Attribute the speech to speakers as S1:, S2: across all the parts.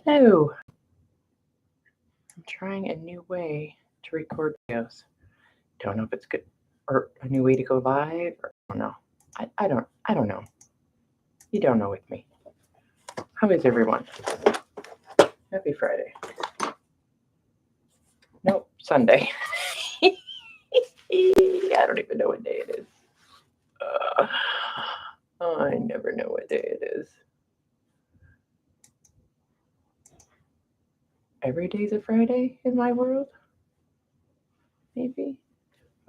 S1: Hello. I'm trying a new way to record videos. Don't know if it's good or a new way to go live. Or, I don't know. I don't know. You don't know with me. How is everyone? Happy Friday. Nope, Sunday. I don't even know what day it is. I never know what day it is. Every day's a Friday in my world? Maybe?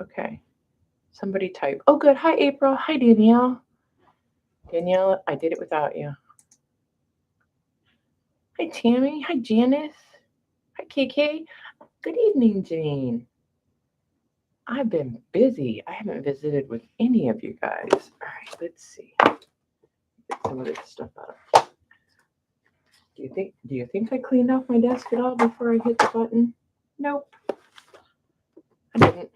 S1: Okay. Somebody type. Oh, good. Hi, April. Hi, Danielle. Danielle, I did it without you. Hi, Tammy. Hi, Janice. Hi, KK. Good evening, Jane. I've been busy. I haven't visited with any of you guys. All right, let's see. Get some of this stuff out. Do you think I cleaned off my desk at all before I hit the button? Nope. I didn't.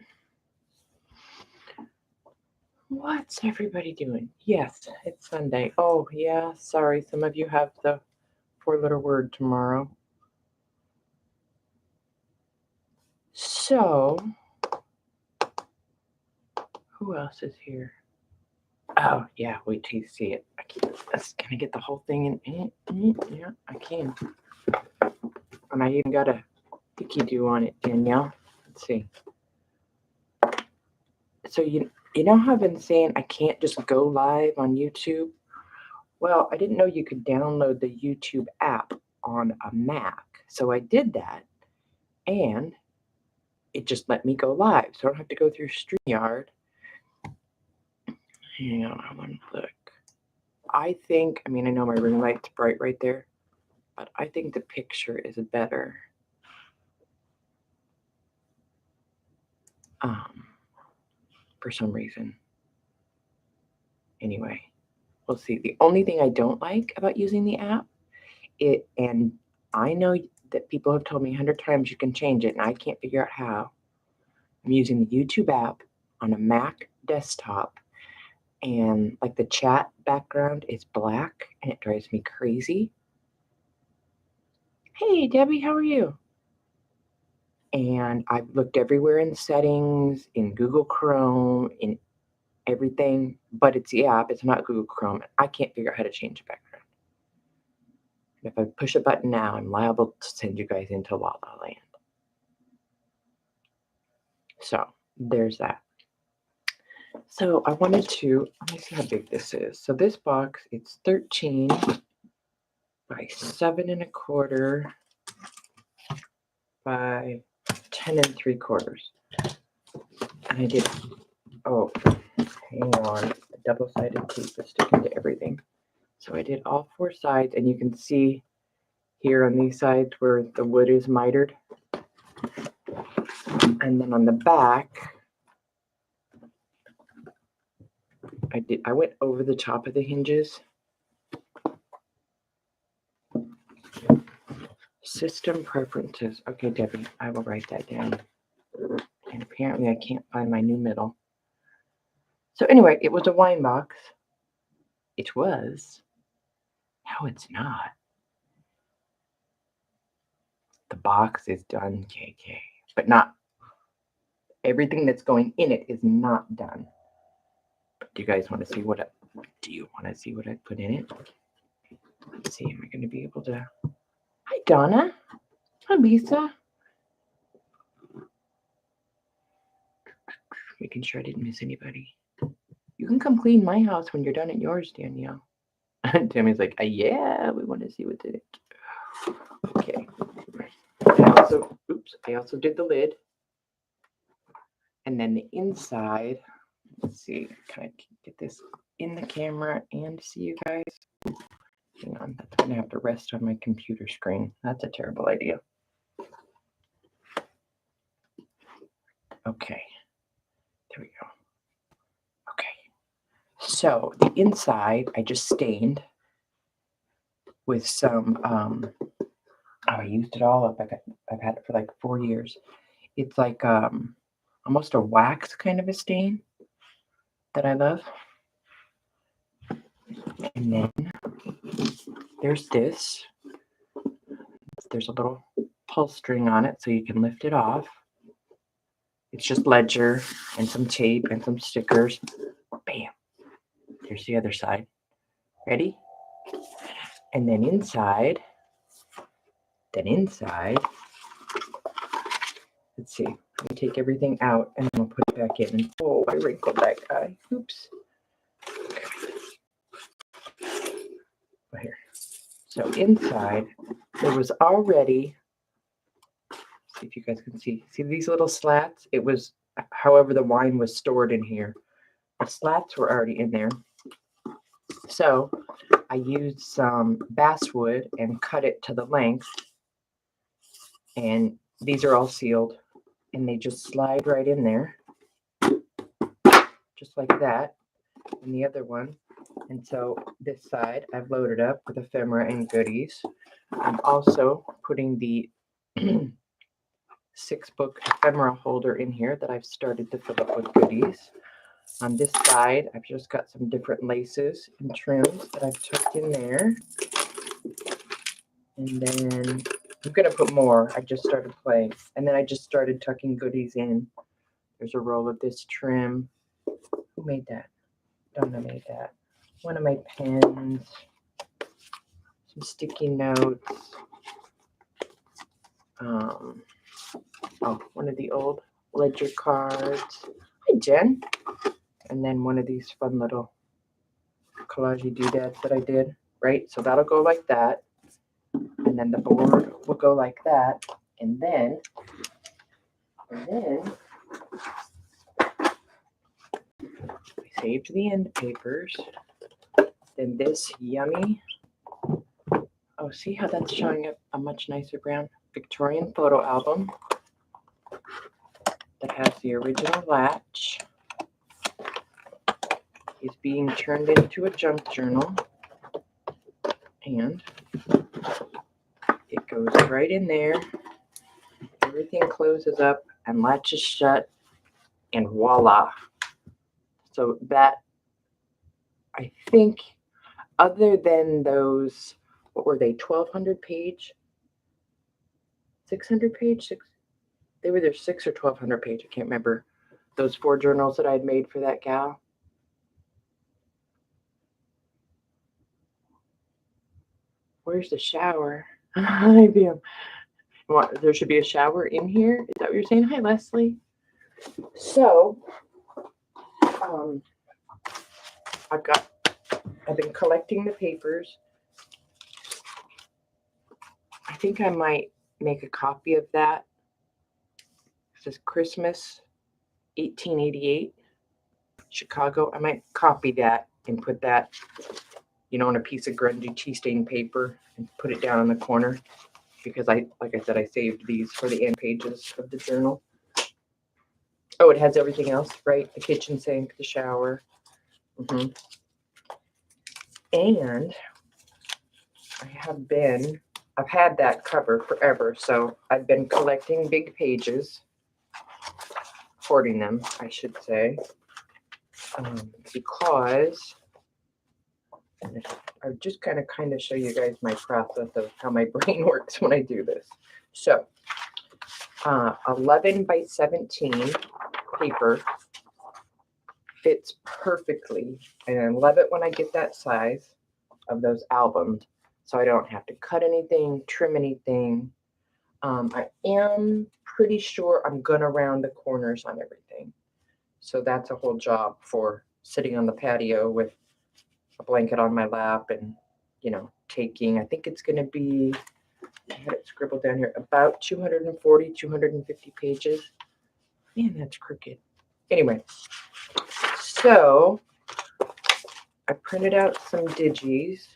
S1: What's everybody doing? Yes, it's Sunday. Oh, yeah, sorry. Some of you have the four-letter word tomorrow. So, who else is here? Oh, yeah, wait till you see it. Can I get the whole thing in? Yeah, I can. And I even got a sticky do on it, Danielle. Let's see. So you know how I've been saying I can't just go live on YouTube? Well, I didn't know you could download the YouTube app on a Mac. So I did that, and it just let me go live. So I don't have to go through StreamYard. Hang on, I want to look. I know my ring light's bright right there, but I think the picture is better. For some reason. Anyway, we'll see. The only thing I don't like about using the app, and I know that people have told me 100 times you can change it, and I can't figure out how. I'm using the YouTube app on a Mac desktop, and like the chat background is black, and it drives me crazy. Hey, Debbie, how are you? And I've looked everywhere in settings, in Google Chrome, in everything, but it's the app. It's not Google Chrome. I can't figure out how to change the background. If I push a button now, I'm liable to send you guys into La La Land. So there's that. So I wanted to, let me see how big this is. So this box, it's 13 by 7.25 by 10 3/4. And I did, oh, hang on, double-sided tape is sticking to everything. So I did all 4 sides, and you can see here on these sides where the wood is mitered. And then on the back, I went over the top of the hinges. System preferences. Okay, Debbie, I will write that down. And apparently I can't find my new middle. So anyway, it was a wine box. It was. No, it's not. The box is done, KK. But not everything that's going in it is not done. Do you guys want to see what I put in it? Let's see, am I going to be able to? Hi, Donna. Hi, Lisa. Making sure I didn't miss anybody. You can come clean my house when you're done at yours, Danielle. Tammy's like, yeah, we want to see what's in it. Okay. I also did the lid. And then the inside, let's see, can I get this in the camera and see you guys? Hang on, that's going to have to rest on my computer screen. That's a terrible idea. Okay, there we go. Okay, so the inside I just stained with some, I used it all up. I've had it for like 4 years. It's like almost a wax kind of a stain that I love. And then there's this. There's a little pull string on it so you can lift it off. It's just ledger and some tape and some stickers. Bam. There's the other side. Ready? And then inside, let's see. Let me take everything out and then I'll put it back in. Oh, I wrinkled that guy. Oops. Oh, here. So inside, there was already, see if you guys can see these little slats? It was, however the wine was stored in here. The slats were already in there. So I used some basswood and cut it to the length. And these are all sealed. And they just slide right in there. Just like that. And the other one. And so this side I've loaded up with ephemera and goodies. I'm also putting the 6-book ephemera holder in here that I've started to fill up with goodies. On this side, I've just got some different laces and trims that I've tucked in there. And then I'm going to put more. I just started playing. And then I just started tucking goodies in. There's a roll of this trim. Who made that? Donna made that. One of my pens. Some sticky notes. One of the old ledger cards. Hi, Jen. And then one of these fun little collage doodads that I did, right? So that'll go like that. And then the board will go like that. And then we saved the end papers. Then this yummy, oh, see how that's showing up a much nicer brown Victorian photo album that has the original latch. Is being turned into a junk journal. And it goes right in there. Everything closes up and latches shut, and voila. So that, I think, other than those, what were they, 1,200 page? 600 page? They were either 6 or 1,200 page, I can't remember. Those 4 journals that I'd made for that gal. Where's the shower? Hi, Bam. There should be a shower in here? Is that what you're saying? Hi, Leslie. So, I've been collecting the papers. I think I might make a copy of that. It says Christmas 1888, Chicago. I might copy that and put that, on a piece of grungy tea stain paper and put it down in the corner. Because like I said, I saved these for the end pages of the journal. Oh, it has everything else, right? The kitchen sink, the shower. And I've had that cover forever. So I've been collecting big pages, hoarding them, I should say, because I'm just going to kind of show you guys my process of how my brain works when I do this. So 11 by 17 paper fits perfectly, and I love it when I get that size of those albums, so I don't have to cut anything, trim anything. I am pretty sure I'm gonna round the corners on everything, so that's a whole job for sitting on the patio with a blanket on my lap and taking, I think it's gonna be, I had it scribbled down here, about 240, 250 pages. Man, that's crooked. Anyway, so I printed out some digis.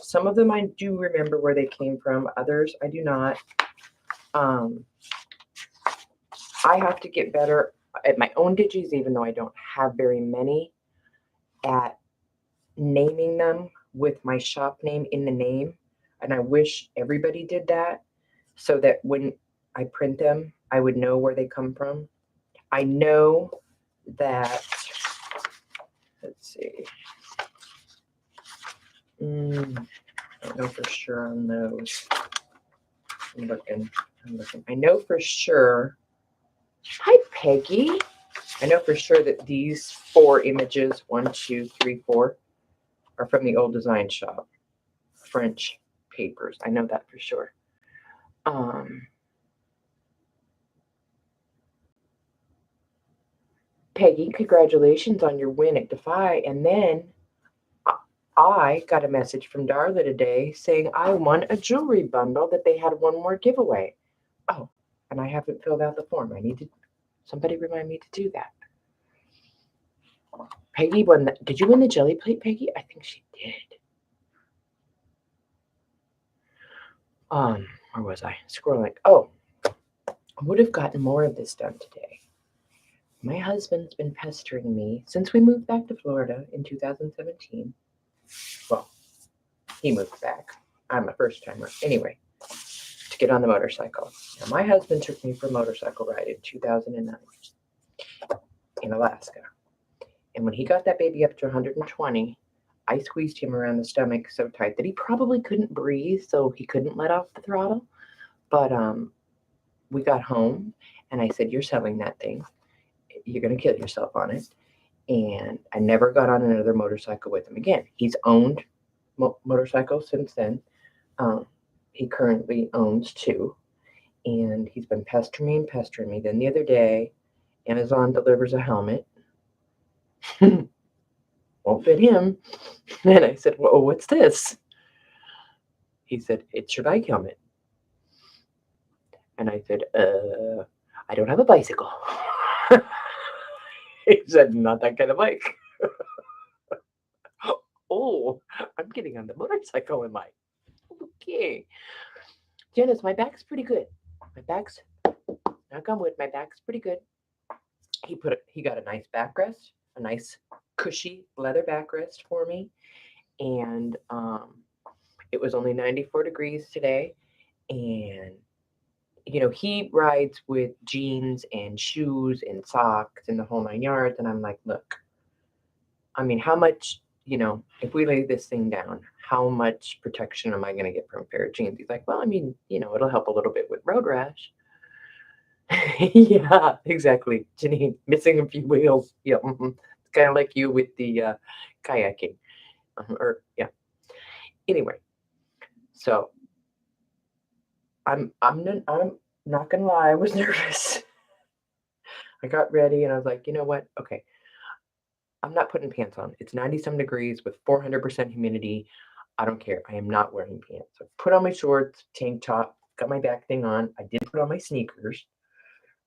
S1: Some of them I do remember where they came from. Others I do not. I have to get better at my own digis, even though I don't have very many, at naming them with my shop name in the name. And I wish everybody did that so that when I print them, I would know where they come from. I know that, let's see. I don't know for sure on those. I'm looking. I know for sure. Hi, Peggy. I know for sure that these 4 images, 1, 2, 3, 4, are from the old design shop. French papers. I know that for sure. Peggy, congratulations on your win at Defy. And then I got a message from Darla today saying I won a jewelry bundle, that they had one more giveaway. Oh, and I haven't filled out the form. I need to, somebody remind me to do that. Peggy won that. Did you win the jelly plate, Peggy? I think she did. Where was I? Scrolling. Oh, I would have gotten more of this done today. My husband's been pestering me since we moved back to Florida in 2017. Well, he moved back. I'm a first timer. Anyway, to get on the motorcycle. Now, my husband took me for a motorcycle ride in 2009 in Alaska. And when he got that baby up to 120, I squeezed him around the stomach so tight that he probably couldn't breathe, so he couldn't let off the throttle. But we got home, and I said, "You're selling that thing. You're going to kill yourself on it." And I never got on another motorcycle with him again. He's owned motorcycles since then. He currently owns 2, and he's been pestering me. Then the other day, Amazon delivers a helmet. Won't fit him. And I said, "Whoa, what's this?" He said, "It's your bike helmet." And I said, "I don't have a bicycle." He said, "Not that kind of bike." Oh, I'm getting on the motorcycle, am I? Okay. Janice, my back's pretty good. Knock on wood, my back's pretty good. He got a nice backrest, a nice cushy leather backrest for me. And it was only 94 degrees today. And he rides with jeans and shoes and socks and the whole 9 yards. And I'm like, look, I mean, how much, if we lay this thing down, how much protection am I going to get from a pair of jeans? He's like, well, I mean, it'll help a little bit with road rash. Yeah, exactly. Janine, missing a few wheels. Yeah, it's kind of like you with the kayaking. Yeah. Anyway, so I'm not gonna lie, I was nervous. I got ready and I was like, you know what? Okay, I'm not putting pants on. It's 90-some degrees with 400% humidity. I don't care. I am not wearing pants. So I put on my shorts, tank top, got my back thing on. I did put on my sneakers,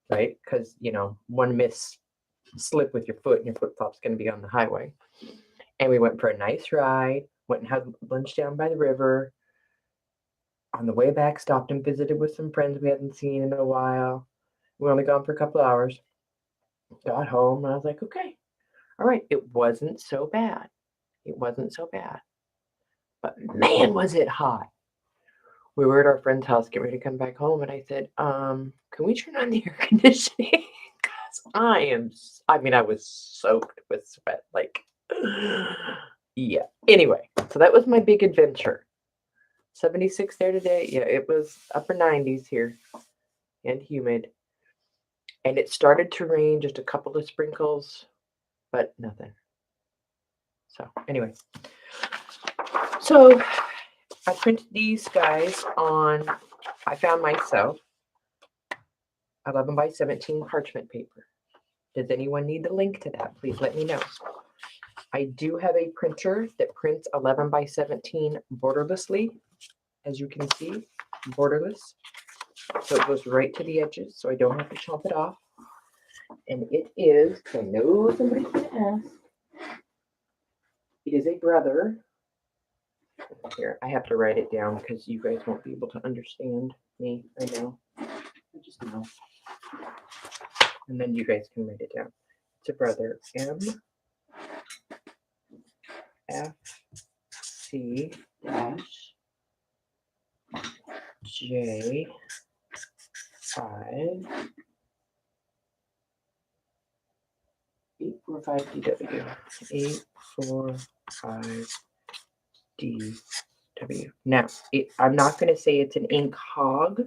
S1: right? Because one slip with your foot and your flip flop's going to be on the highway. And we went for a nice ride. Went and had lunch down by the river. On the way back, stopped and visited with some friends we hadn't seen in a while. We were only gone for a couple hours. Got home and I was like, okay, all right. It wasn't so bad. But man, was it hot. We were at our friend's house, getting ready to come back home, and I said, can we turn on the air conditioning? Because I was soaked with sweat. Like, yeah. Anyway, so that was my big adventure. 76 there today. Yeah, it was upper 90s here and humid. And it started to rain, just a couple of sprinkles, but nothing. So anyway, so I printed these guys on, I found myself 11 by 17 parchment paper. Does anyone need the link to that? Please let me know. I do have a printer that prints 11 by 17 borderlessly, as you can see, borderless. So it goes right to the edges, so I don't have to chop it off. And it is, I know somebody's going to ask, it is a Brother. Here, I have to write it down because you guys won't be able to understand me. I know. I just know. And then you guys can write it down. It's a Brother MFC J 5 845 DW 845 DW. Now, I'm not going to say it's an ink hog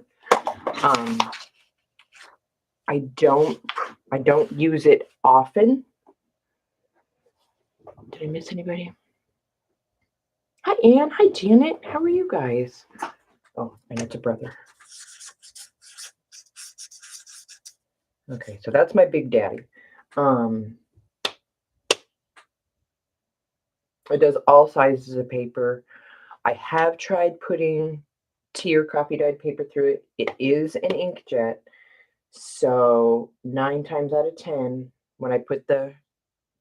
S1: I don't use it often. Did I miss anybody? Hi, Anne. Hi, Janet. How are you guys? Oh, and it's a brother. Okay, so that's my big daddy. It does all sizes of paper. I have tried putting tea or coffee dyed paper through it. It is an inkjet. So 9 times out of 10, when I put the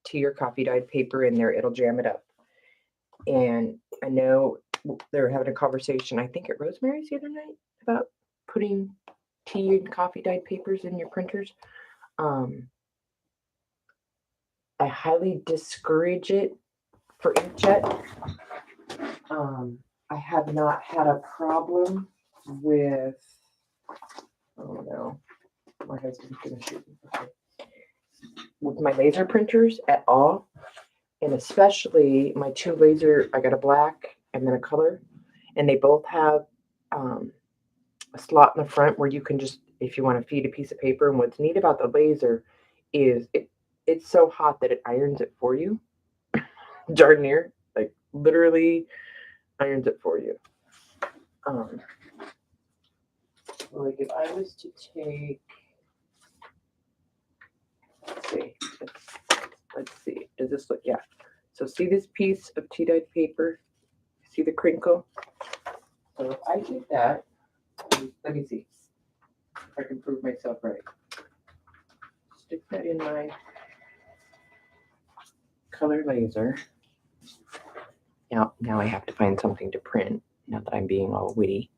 S1: tea or coffee dyed paper in there, it'll jam it up. And I know they're having a conversation, I think at Rosemary's the other night, about putting tea and coffee dyed papers in your printers. I highly discourage it for inkjet. I have not had a problem with, oh no, my husband's gonna shoot me. Okay. With my laser printers at all, and especially my 2 laser, I got a black and then a color, and they both have a slot in the front where you can just, if you want to feed a piece of paper. And what's neat about the laser is it's so hot that it irons it for you. Jardinier, like literally irons it for you. Like if I was to take, let's see, does this look, yeah. So see this piece of tea dyed paper? See the crinkle? So if I did that, let me see if I can prove myself right. Stick that in my color laser. Now I have to find something to print, now that I'm being all witty.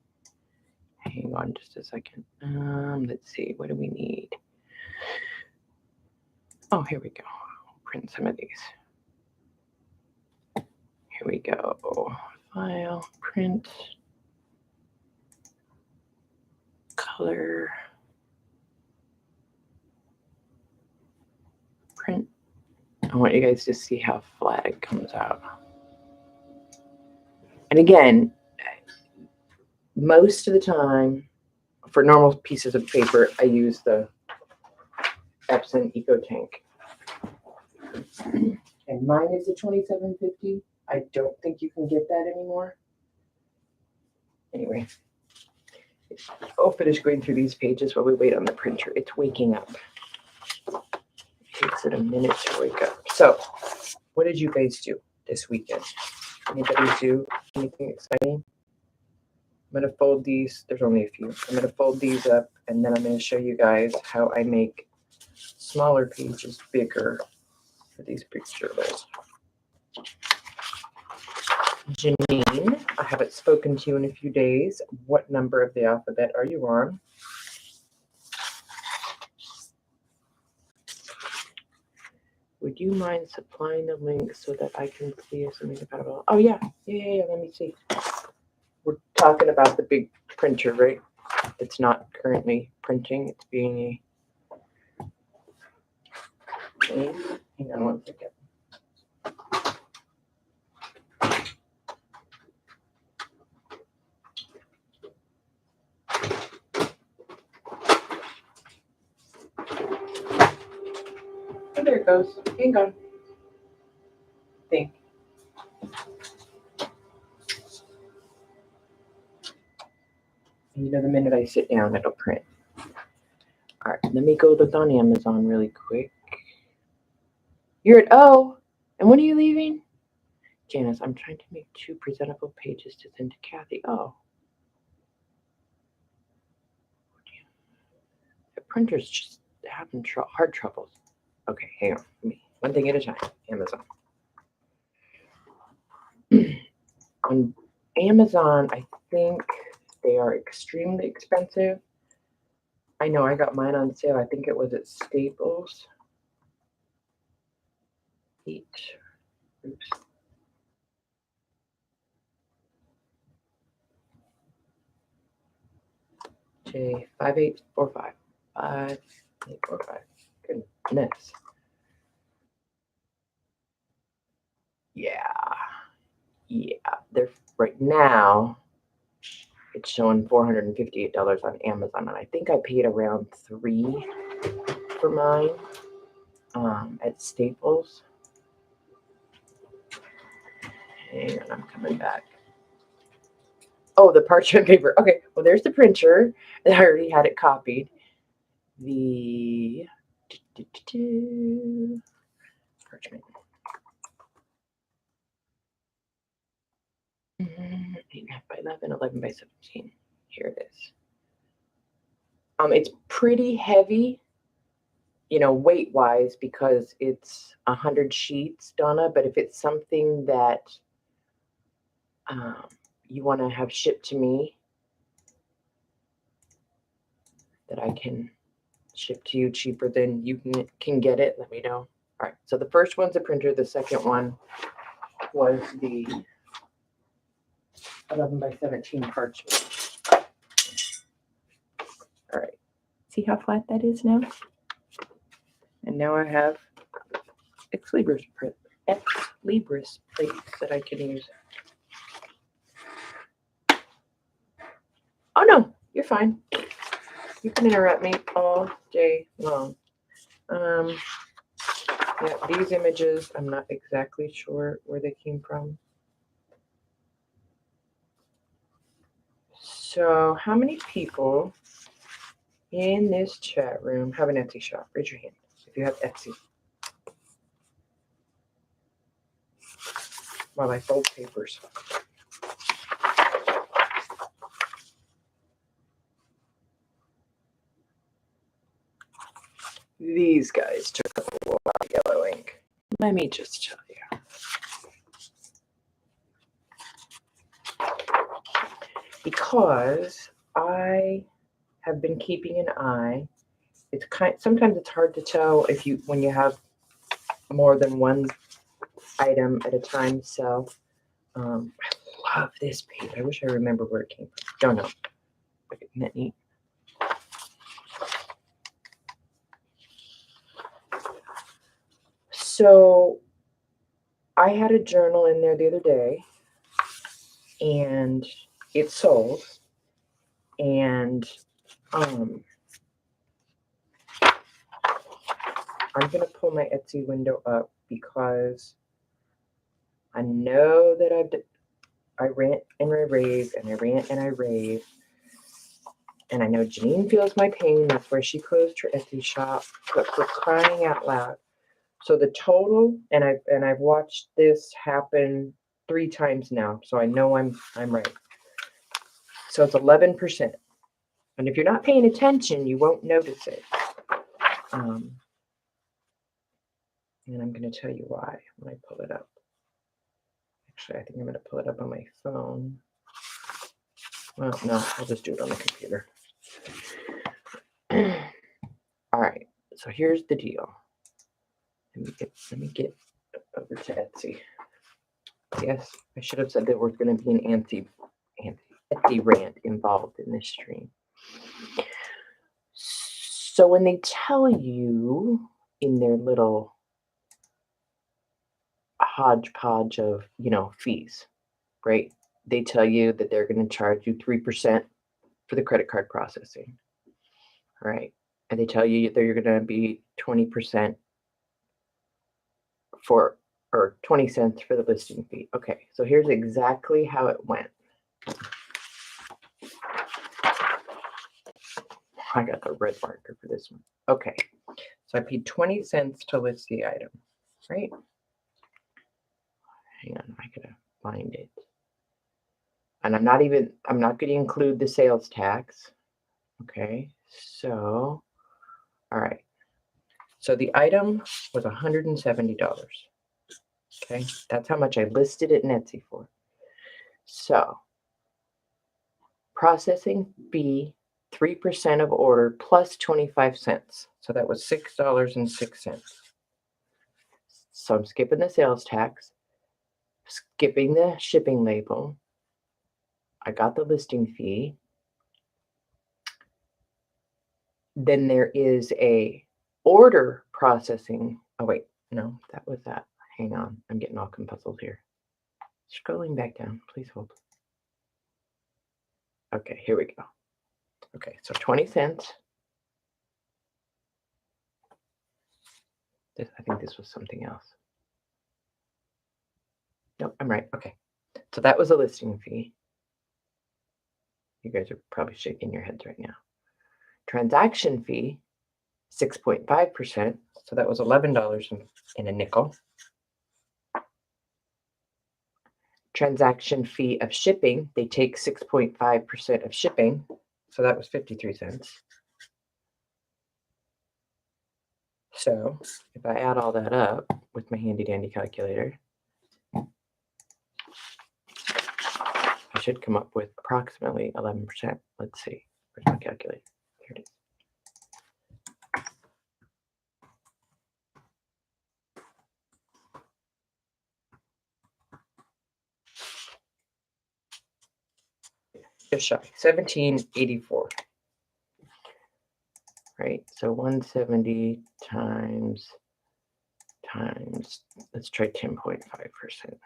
S1: Hang on just a second. Let's see, what do we need? Oh, here we go. I'll print some of these. Here we go. File, print, color, print. I want you guys to see how flat it comes out. And again, most of the time, for normal pieces of paper, I use the Epson Eco Tank. And mine is a 2750. I don't think you can get that anymore. Anyway, I'll finish going through these pages while we wait on the printer. It's waking up. It takes it a minute to wake up. So, what did you guys do this weekend? Anybody do anything exciting? I'm going to fold these. There's only a few. I'm going to fold these up, and then I'm going to show you guys how I make smaller pages bigger for these pictures. Janine, I haven't spoken to you in a few days. What number of the alphabet are you on? Would you mind supplying the link so that I can see something about it? Oh, yeah. Let me see. We're talking about the big printer, right? It's not currently printing. It's being a... Hang on one second. Oh, there it goes. Hang on. Think. The minute I sit down, it'll print. All right, let me go look on Amazon really quick. You're at O, and when are you leaving? Janice, I'm trying to make 2 presentable pages to send to Kathy. Oh. The printer's just having hard troubles. Okay, hang on. One thing at a time. Amazon. On Amazon, I think they are extremely expensive. I know I got mine on sale. I think it was at Staples. Oops. J5845. 5845. Goodness. Yeah. They're right now. It's showing $458 on Amazon, and I think I paid around $3 for mine at Staples. Hang on, I'm coming back. Oh, the parchment paper. Okay, well, there's the printer. I already had it copied. The parchment. 8.5 by 11, 11 by 17. Here it is. It's pretty heavy, weight-wise, because it's 100 sheets, Donna. But if it's something that you want to have shipped to me, that I can ship to you cheaper than you can get it, let me know. All right, so the first one's a printer. The second one was the 11 by 17 parchment. All right, see how flat that is now? And now I have Ex Libris plates that I can use. Oh no, you're fine. You can interrupt me all day long. Yeah, these images, I'm not exactly sure where they came from. So how many people in this chat room have an Etsy shop? Raise your hand if you have Etsy. While I fold papers. These guys took up a lot of yellow ink. Let me just tell you. Because I have been keeping an eye. Sometimes it's hard to tell when you have more than one item at a time. So I love this paper. I wish I remember where it came from. Don't know. Isn't that neat? So I had a journal in there the other day, and it sold. And I'm going to pull my Etsy window up because I know that I rant and I rave, and I rant and I rave. And I know Janine feels my pain. That's why she closed her Etsy shop. But for crying out loud. So the total, and I've watched this happen 3 times now, so I know I'm right. So it's 11%. And if you're not paying attention, you won't notice it. And I'm going to tell you why when I pull it up. Actually, I think I'm going to pull it up on my phone. Well, no, I'll just do it on the computer. All right, so here's the deal. Let me get over to Etsy. Yes, I should have said there was going to be an Etsy rant involved in this stream. So when they tell you in their little hodgepodge of, fees, right? They tell you that they're going to charge you 3% for the credit card processing, right? And they tell you that you're going to be 20% or 20 cents for the listing fee. Okay, so here's exactly how it went. I got the red marker for this one. Okay, so I paid 20 cents to list the item, right? Hang on, I gotta find it. And I'm not going to include the sales tax. Okay, so, all right. So the item was $170. Okay, that's how much I listed it in Etsy for. So, processing fee, 3% of order plus 25 cents. So that was $6.06. So I'm skipping the sales tax, skipping the shipping label. I got the listing fee. Then there is a order processing. Oh, wait, no, that was that. Hang on, I'm getting all confuzzled here. Scrolling back down, please hold. Okay, here we go. Okay, so 20 cents. I think this was something else. Nope, I'm right. Okay. So that was a listing fee. You guys are probably shaking your heads right now. Transaction fee, 6.5%. So that was $11 and a nickel. Transaction fee of shipping, they take 6.5% of shipping. So that was 53 cents. So if I add all that up with my handy dandy calculator, I should come up with approximately 11%. Let's see. Where's my calculator? Here it is. Just shy, 1784. Right, so 170 times, let's try 10.5%.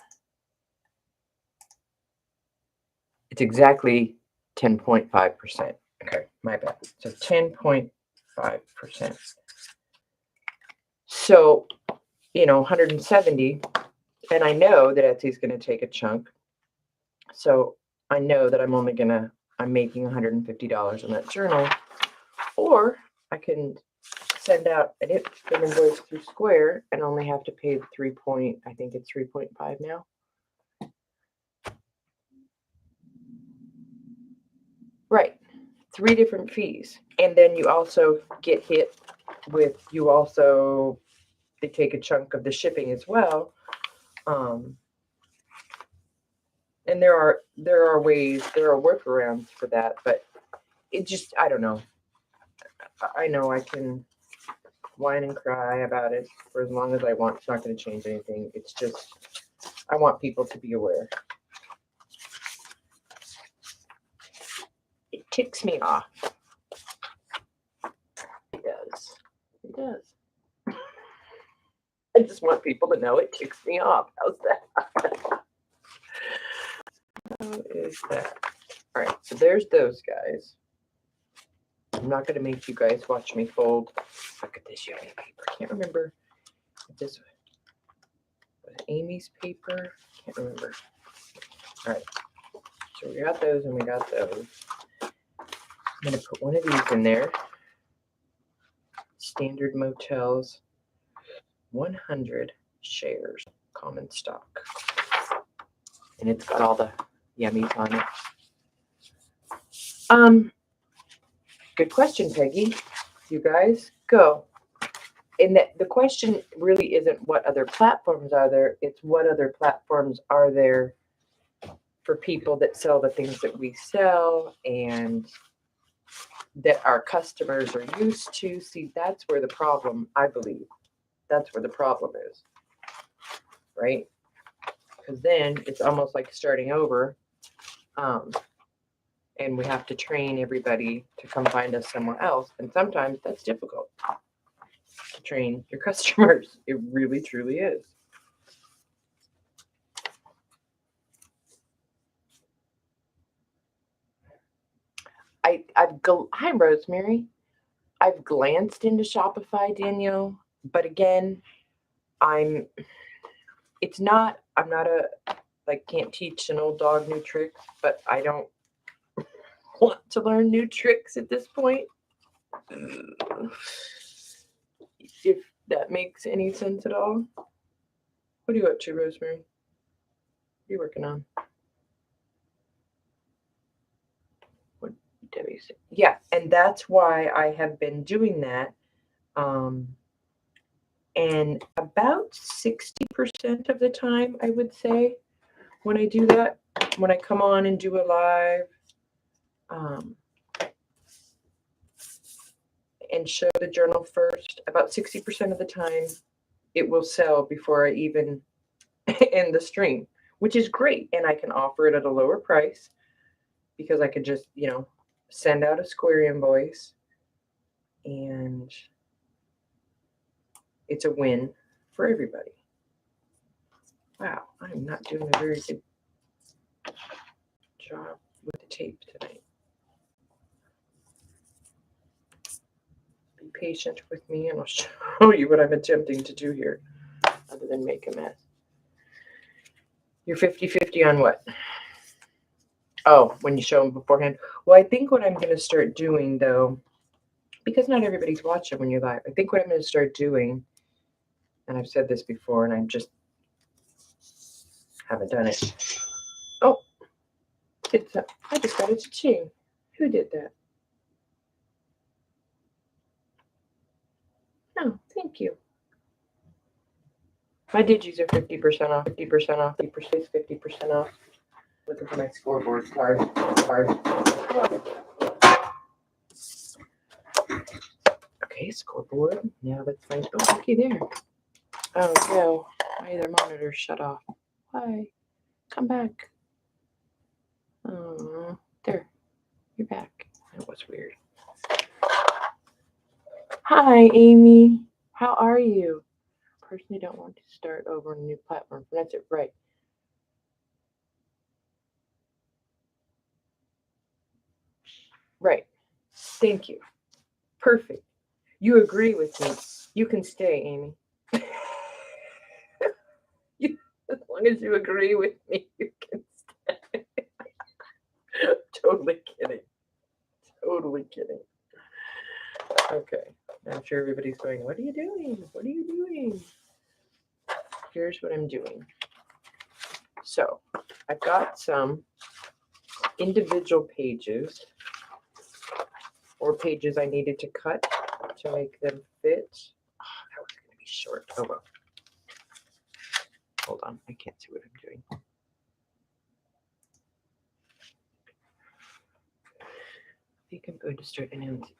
S1: It's exactly 10.5%. Okay, my bad. So 10.5%. So, 170, and I know that Etsy's going to take a chunk. So I know that I'm making $150 in that journal, or I can send out an invoice through Square and only have to pay I think it's 3.5 now. Right. 3 different fees. And then you also get hit with, they take a chunk of the shipping as well. And there are workarounds for that, but it just, I don't know. I know I can whine and cry about it for as long as I want. It's not going to change anything. It's just, I want people to be aware. It ticks me off. It does. It does. I just want people to know it ticks me off. How's that? How is that? All right, so there's those guys. I'm not going to make you guys watch me fold. Look at this yummy paper. I can't remember if this was Amy's paper. Can't remember. All right, so we got those and we got those. I'm going to put one of these in there. Standard Motels, 100 shares, common stock. And it's got all the yummies on it. Good question, Peggy. You guys go. And the question really isn't what other platforms are there, it's what other platforms are there for people that sell the things that we sell and that our customers are used to. See, that's where the problem, I believe, that's where the problem is, right? Because then it's almost like starting over, and we have to train everybody to come find us somewhere else. And sometimes that's difficult to train your customers. It really, truly is. Hi, Rosemary. I've glanced into Shopify, Danielle, but again, I'm not can't teach an old dog new tricks, but I don't want to learn new tricks at this point. If that makes any sense at all. What are you up to, Rosemary? What are you working on? What Debbie said. Yeah, and that's why I have been doing that. And about 60% of the time, I would say, when I do that, when I come on and do a live, and show the journal first, about 60% of the time, it will sell before I even end the stream, which is great. And I can offer it at a lower price because I could just, send out a Square invoice, and it's a win for everybody. Wow, I'm not doing a very good job with the tape tonight. patient with me and I'll show you what I'm attempting to do here, other than make a mess. You're 50-50 on what? Oh, when you show them beforehand. Well, I think what I'm going to start doing, though, because not everybody's watching when you're live, I think what I'm going to start doing, and I've said this before, and I just haven't done it. Oh, I just got it to ching. Who did that? No, thank you. My digis are 50% off, 50% off, 50% off. Looking for my scoreboard card. Okay, scoreboard. Now let's find. Oh, looky there. Oh no, my other monitor shut off. Why? Come back. Oh, there. You're back. That was weird. Hi, Amy. How are you? Personally, don't want to start over on a new platform. That's it, right? Right. Thank you. Perfect. You agree with me. You can stay, Amy. As long as you agree with me, you can stay. Totally kidding. Totally kidding. Okay. I'm sure everybody's going, what are you doing? What are you doing? Here's what I'm doing. So I've got some individual pages or pages I needed to cut to make them fit. Oh, that was going to be short. Oh, well. Hold on. I can't see what I'm doing. I think I'm going to start announcing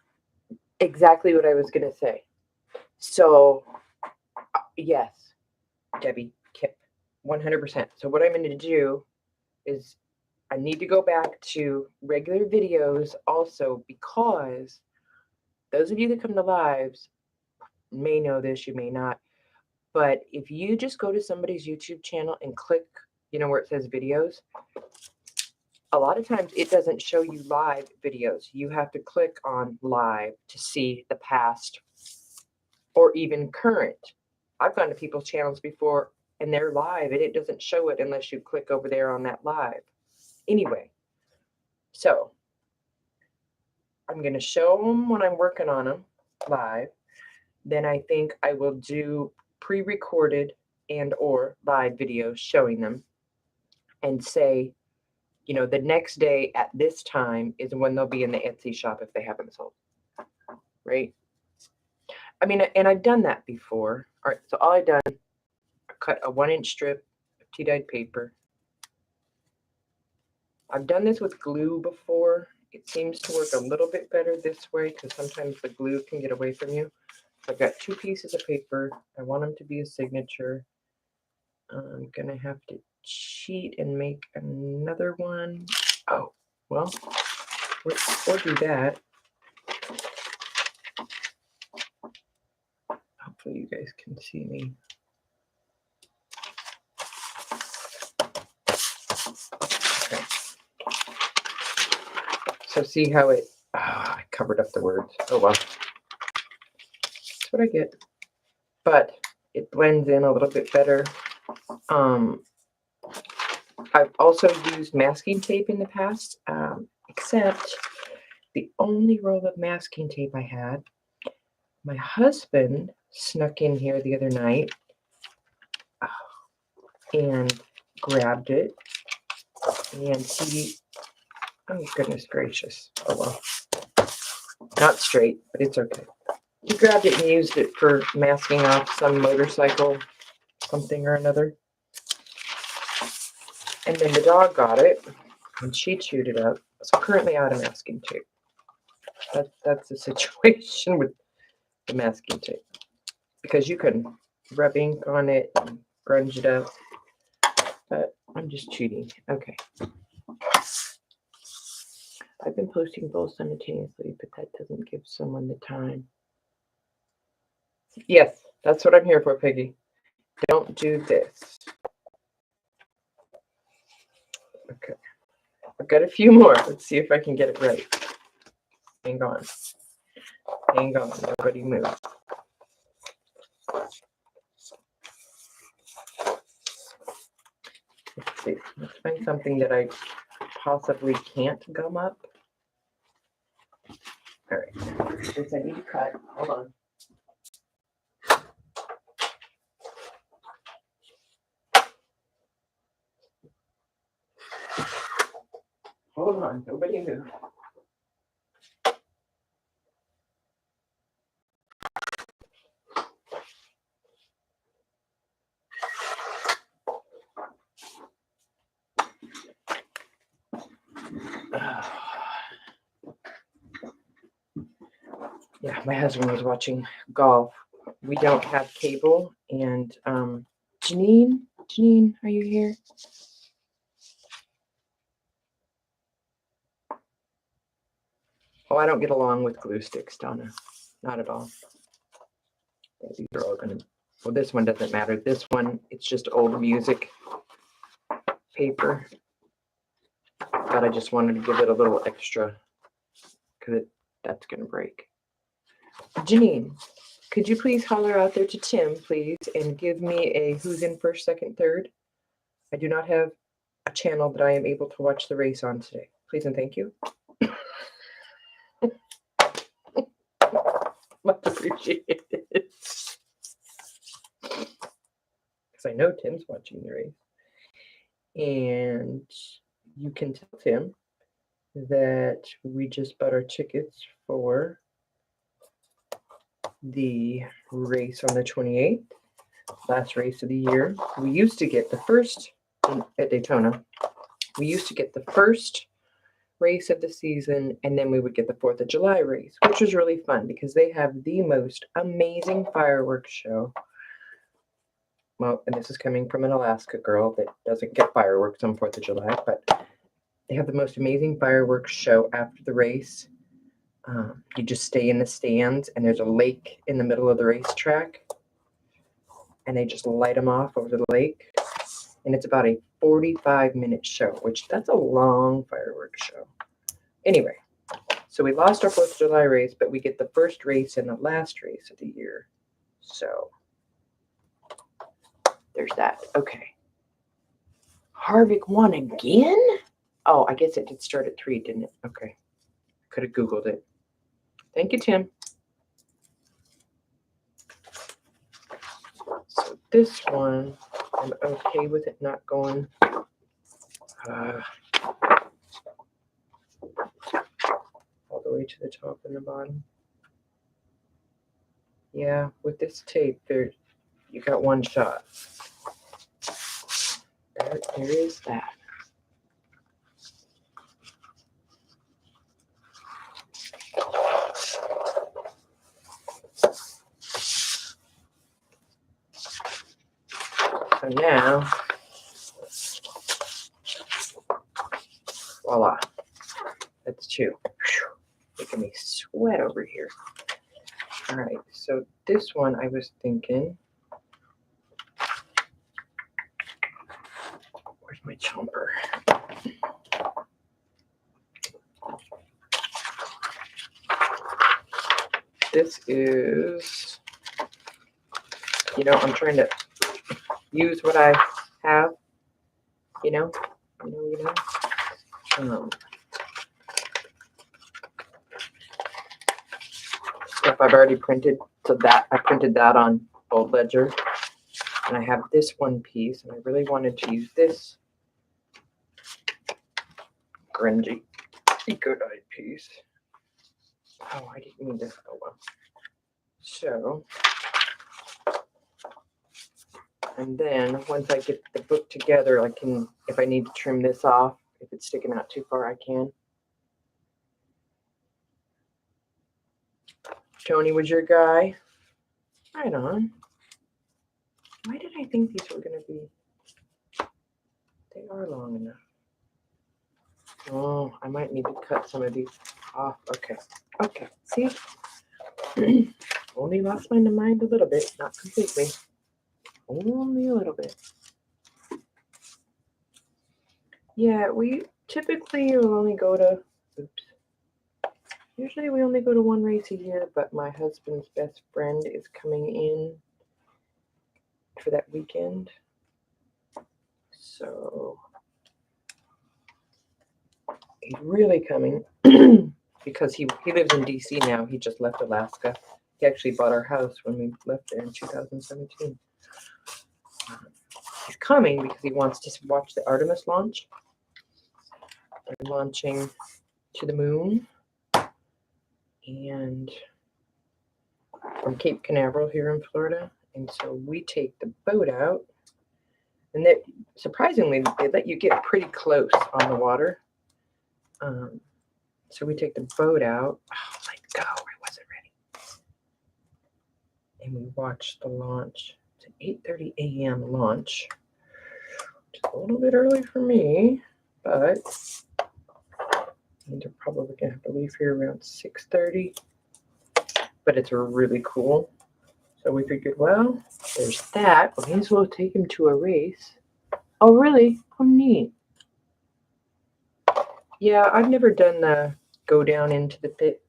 S1: exactly what I was going to say. So, yes, Debbie, Kip, 100%. So what I'm going to do is I need to go back to regular videos also, because those of you that come to lives may know this, you may not. But if you just go to somebody's YouTube channel and click, where it says videos, a lot of times it doesn't show you live videos. You have to click on live to see the past or even current. I've gone to people's channels before and they're live and it doesn't show it unless you click over there on that live. Anyway, so I'm going to show them when I'm working on them live. Then I think I will do pre-recorded and or live videos showing them and say, the next day at this time is when they'll be in the Etsy shop if they haven't sold, right? I mean, and I've done that before. All right, so all I've done, I cut a 1-inch strip of tea-dyed paper. I've done this with glue before. It seems to work a little bit better this way because sometimes the glue can get away from you. I've got 2 pieces of paper. I want them to be a signature. I'm going to have to cheat and make another one. Oh, well, we'll do that. Hopefully you guys can see me. Okay. So see how I covered up the words. Oh, well. That's what I get. But it blends in a little bit better. I've also used masking tape in the past, except the only roll of masking tape I had, my husband snuck in here the other night and grabbed it, and he, oh goodness gracious, oh well, not straight, but it's okay. He grabbed it and used it for masking off some motorcycle, something or another. And then the dog got it, and she chewed it up. So currently out of masking tape. That's the situation with the masking tape. Because you can rub ink on it and grunge it up. But I'm just cheating. Okay. I've been posting both simultaneously, but that doesn't give someone the time. Yes, that's what I'm here for, Piggy. Don't do this. Okay. I've got a few more. Let's see if I can get it right. Hang on. Hang on, nobody move. Let's see. Let's find something that I possibly can't gum up. All right. This I need to cut. Hold on. Hold on. Nobody move. Yeah, my husband was watching golf. We don't have cable, and Janine, are you here? Oh, I don't get along with glue sticks, Donna. Not at all. These are all gonna. Well, this one doesn't matter. This one, it's just old music paper. But I just wanted to give it a little extra because that's gonna break. Janine, could you please holler out there to Tim, please, and give me a who's in first, second, third? I do not have a channel that I am able to watch the race on today. Please and thank you. Much appreciated. Because I know Tim's watching the race. And you can tell Tim that we just bought our tickets for the race on the 28th, last race of the year. We used to get the first at Deltona. We used to get the first race of the season, and then we would get the 4th of July race, which was really fun because they have the most amazing fireworks show. Well, and this is coming from an Alaska girl that doesn't get fireworks on 4th of July, but they have the most amazing fireworks show after the race. You just stay in the stands, and there's a lake in the middle of the racetrack, and they just light them off over the lake. And it's about a 45-minute show, which that's a long fireworks show. Anyway, so we lost our 4th of July race, but we get the first race and the last race of the year. So there's that. Okay. Harvick won again? Oh, I guess it did start at 3, didn't it? Okay. Could have Googled it. Thank you, Tim. So this one, I'm okay with it not going all the way to the top and the bottom. Yeah, with this tape, there you got one shot. There is that. So now, voila, that's 2. Making me sweat over here. All right, so this one I was thinking, where's my chomper? This is, I'm trying to use what I have, stuff I've already printed. So that I printed that on Old Ledger, and I have this one piece, and I really wanted to use this grungy eco-dyed piece. Oh, I didn't mean to. Oh well. So, and then once I get the book together, I can, if I need to trim this off, if it's sticking out too far, I can. Tony was your guy. Right on. Why did I think these were going to be? They are long enough. Oh, I might need to cut some of these off. Okay. Okay. See? Only lost my mind a little bit, not completely. Only a little bit. Yeah, we typically will only go to, Usually we only go to one race a year, but my husband's best friend is coming in for that weekend. So he's really coming because he lives in DC now. He just left Alaska. He actually bought our house when we left there in 2017. He's coming because he wants to watch the Artemis launch. They're launching to the moon. And from Cape Canaveral here in Florida. And so we take the boat out. And they, surprisingly, they let you get pretty close on the water. So we take the boat out. Oh, let go. I wasn't ready. And we watch the launch. It's an 8:30 a.m. launch. Which is a little bit early for me, but they're probably going to have to leave here around 6:30. But it's really cool. So we figured, well, there's that. We may as well take him to a race. Oh, really? How neat. Yeah, I've never done the go down into the pit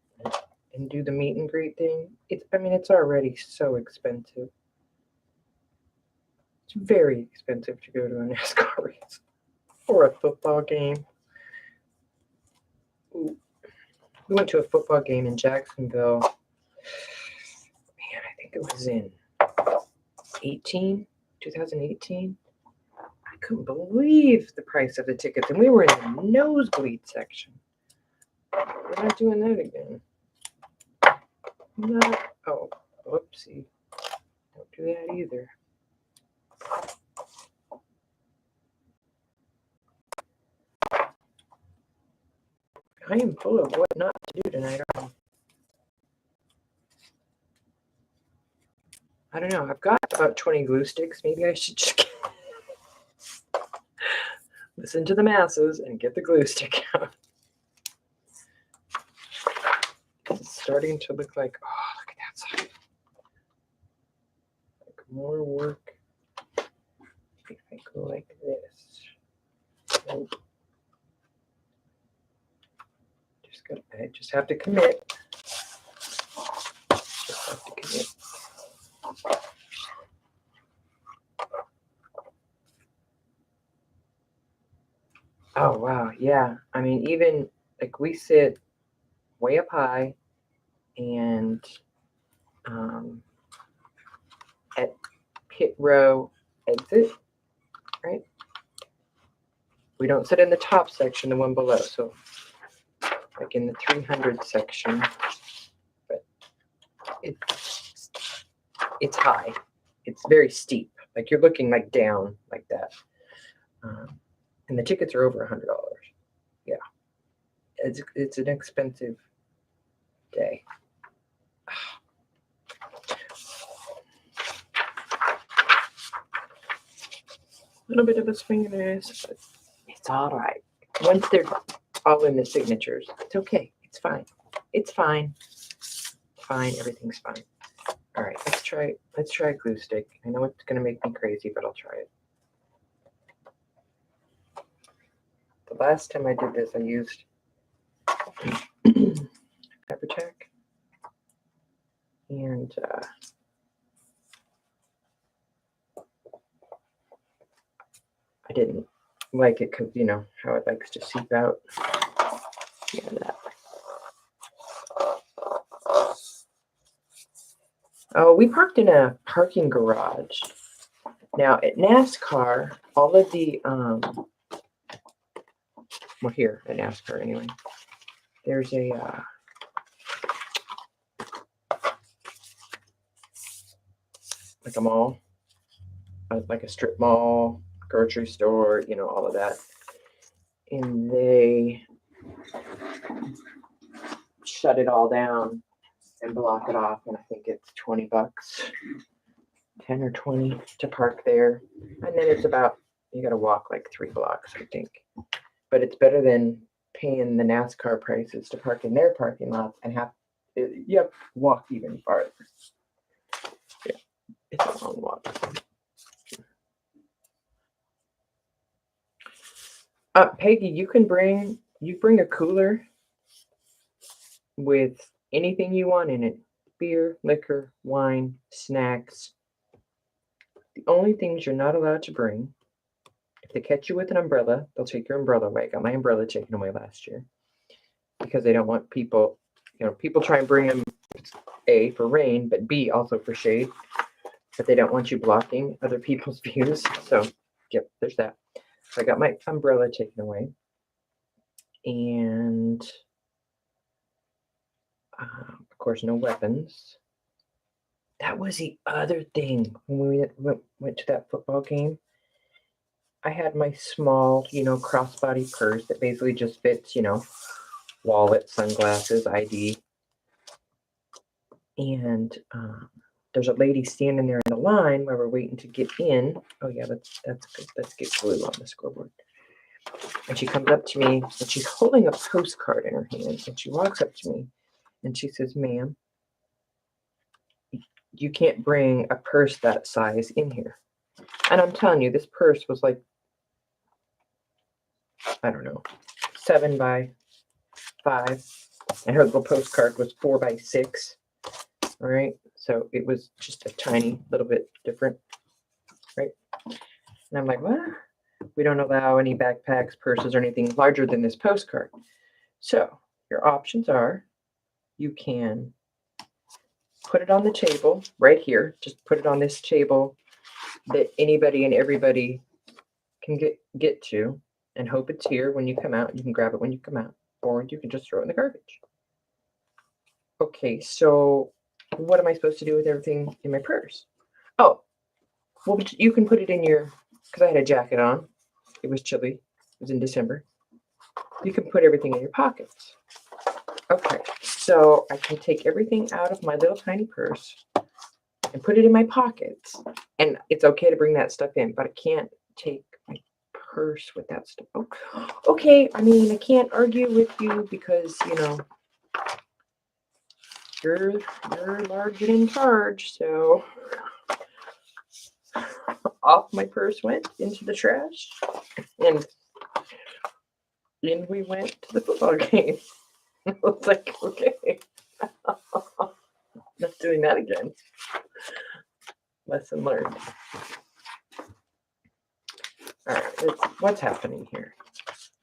S1: and do the meet and greet thing. It's already so expensive. It's very expensive to go to a NASCAR race or a football game. Ooh. We went to a football game in Jacksonville. Man, I think it was in 2018. I couldn't believe the price of the tickets, and we were in the nosebleed section. We're not doing that again. No. Oh, whoopsie. Don't do that either. I am full of what not to do tonight. I don't know. I've got about 20 glue sticks. Maybe I should just listen to the masses and get the glue stick out. It's starting to look like, oh, look at that side. Like more work. If I go like this. Nope. I just have to commit. Just have to commit. Oh, wow. Yeah. I mean, even like we sit way up high and at pit row exit, right? We don't sit in the top section, the one below. So like in the 300 section, but it's high. It's very steep. Like you're looking like down like that. And the tickets are over $100. Yeah. It's an expensive day. A little bit of a swing and a miss, but it's all right. Once they're all in the signatures, it's okay. It's fine. It's fine. Fine. Everything's fine. All right. Let's try a glue stick. I know it's going to make me crazy, but I'll try it. The last time I did this, I used Peppertech, and I didn't like it because, you know, how it likes to seep out. Yeah, that. Oh, we parked in a parking garage. Now, at NASCAR, all of the, well, here at NASCAR anyway, there's a, like a mall, like a strip mall, grocery store, you know, all of that. And they shut it all down and block it off. And I think it's $20, 10 or 20 to park there. And then it's about, you got to walk like 3 blocks, I think. But it's better than paying the NASCAR prices to park in their parking lots and you have to walk even farther. Yeah, it's a long walk. Peggy, you bring a cooler with anything you want in it. Beer, liquor, wine, snacks. The only things you're not allowed to bring, if they catch you with an umbrella, they'll take your umbrella away. I got my umbrella taken away last year because they don't want people, people try and bring them, A, for rain, but B, also for shade. But they don't want you blocking other people's views. So, yep, there's that. So I got my umbrella taken away. And, of course, no weapons. That was the other thing when we went to that football game. I had my small, crossbody purse that basically just fits, wallet, sunglasses, ID. And there's a lady standing there in the line where we're waiting to get in. Oh, yeah, that's good. Let's get glue on the scoreboard. And she comes up to me, and she's holding a postcard in her hand. And she walks up to me, and she says, "Ma'am, you can't bring a purse that size in here." And I'm telling you, this purse was like, I don't know, 7 by 5. And her little postcard was 4 by 6. All right. So it was just a tiny little bit different. Right. And I'm like, what? We don't allow any backpacks, purses, or anything larger than this postcard. So your options are you can put it on the table right here. Just put it on this table that anybody and everybody can get to and hope it's here when you come out. You can grab it when you come out, or you can just throw it in the garbage. Okay, so what am I supposed to do with everything in my purse? Oh, well, you can put it in your, because I had a jacket on. It was chilly. It was in December. You can put everything in your pockets. Okay, so I can take everything out of my little tiny purse and put it in my pockets. And it's okay to bring that stuff in, but I can't take my purse with that stuff. Okay, I mean, I can't argue with you because, you're large and in charge, so off my purse went into the trash, and in we went to the football game. I was like, okay, not doing that again. Lesson learned. All right, what's happening here?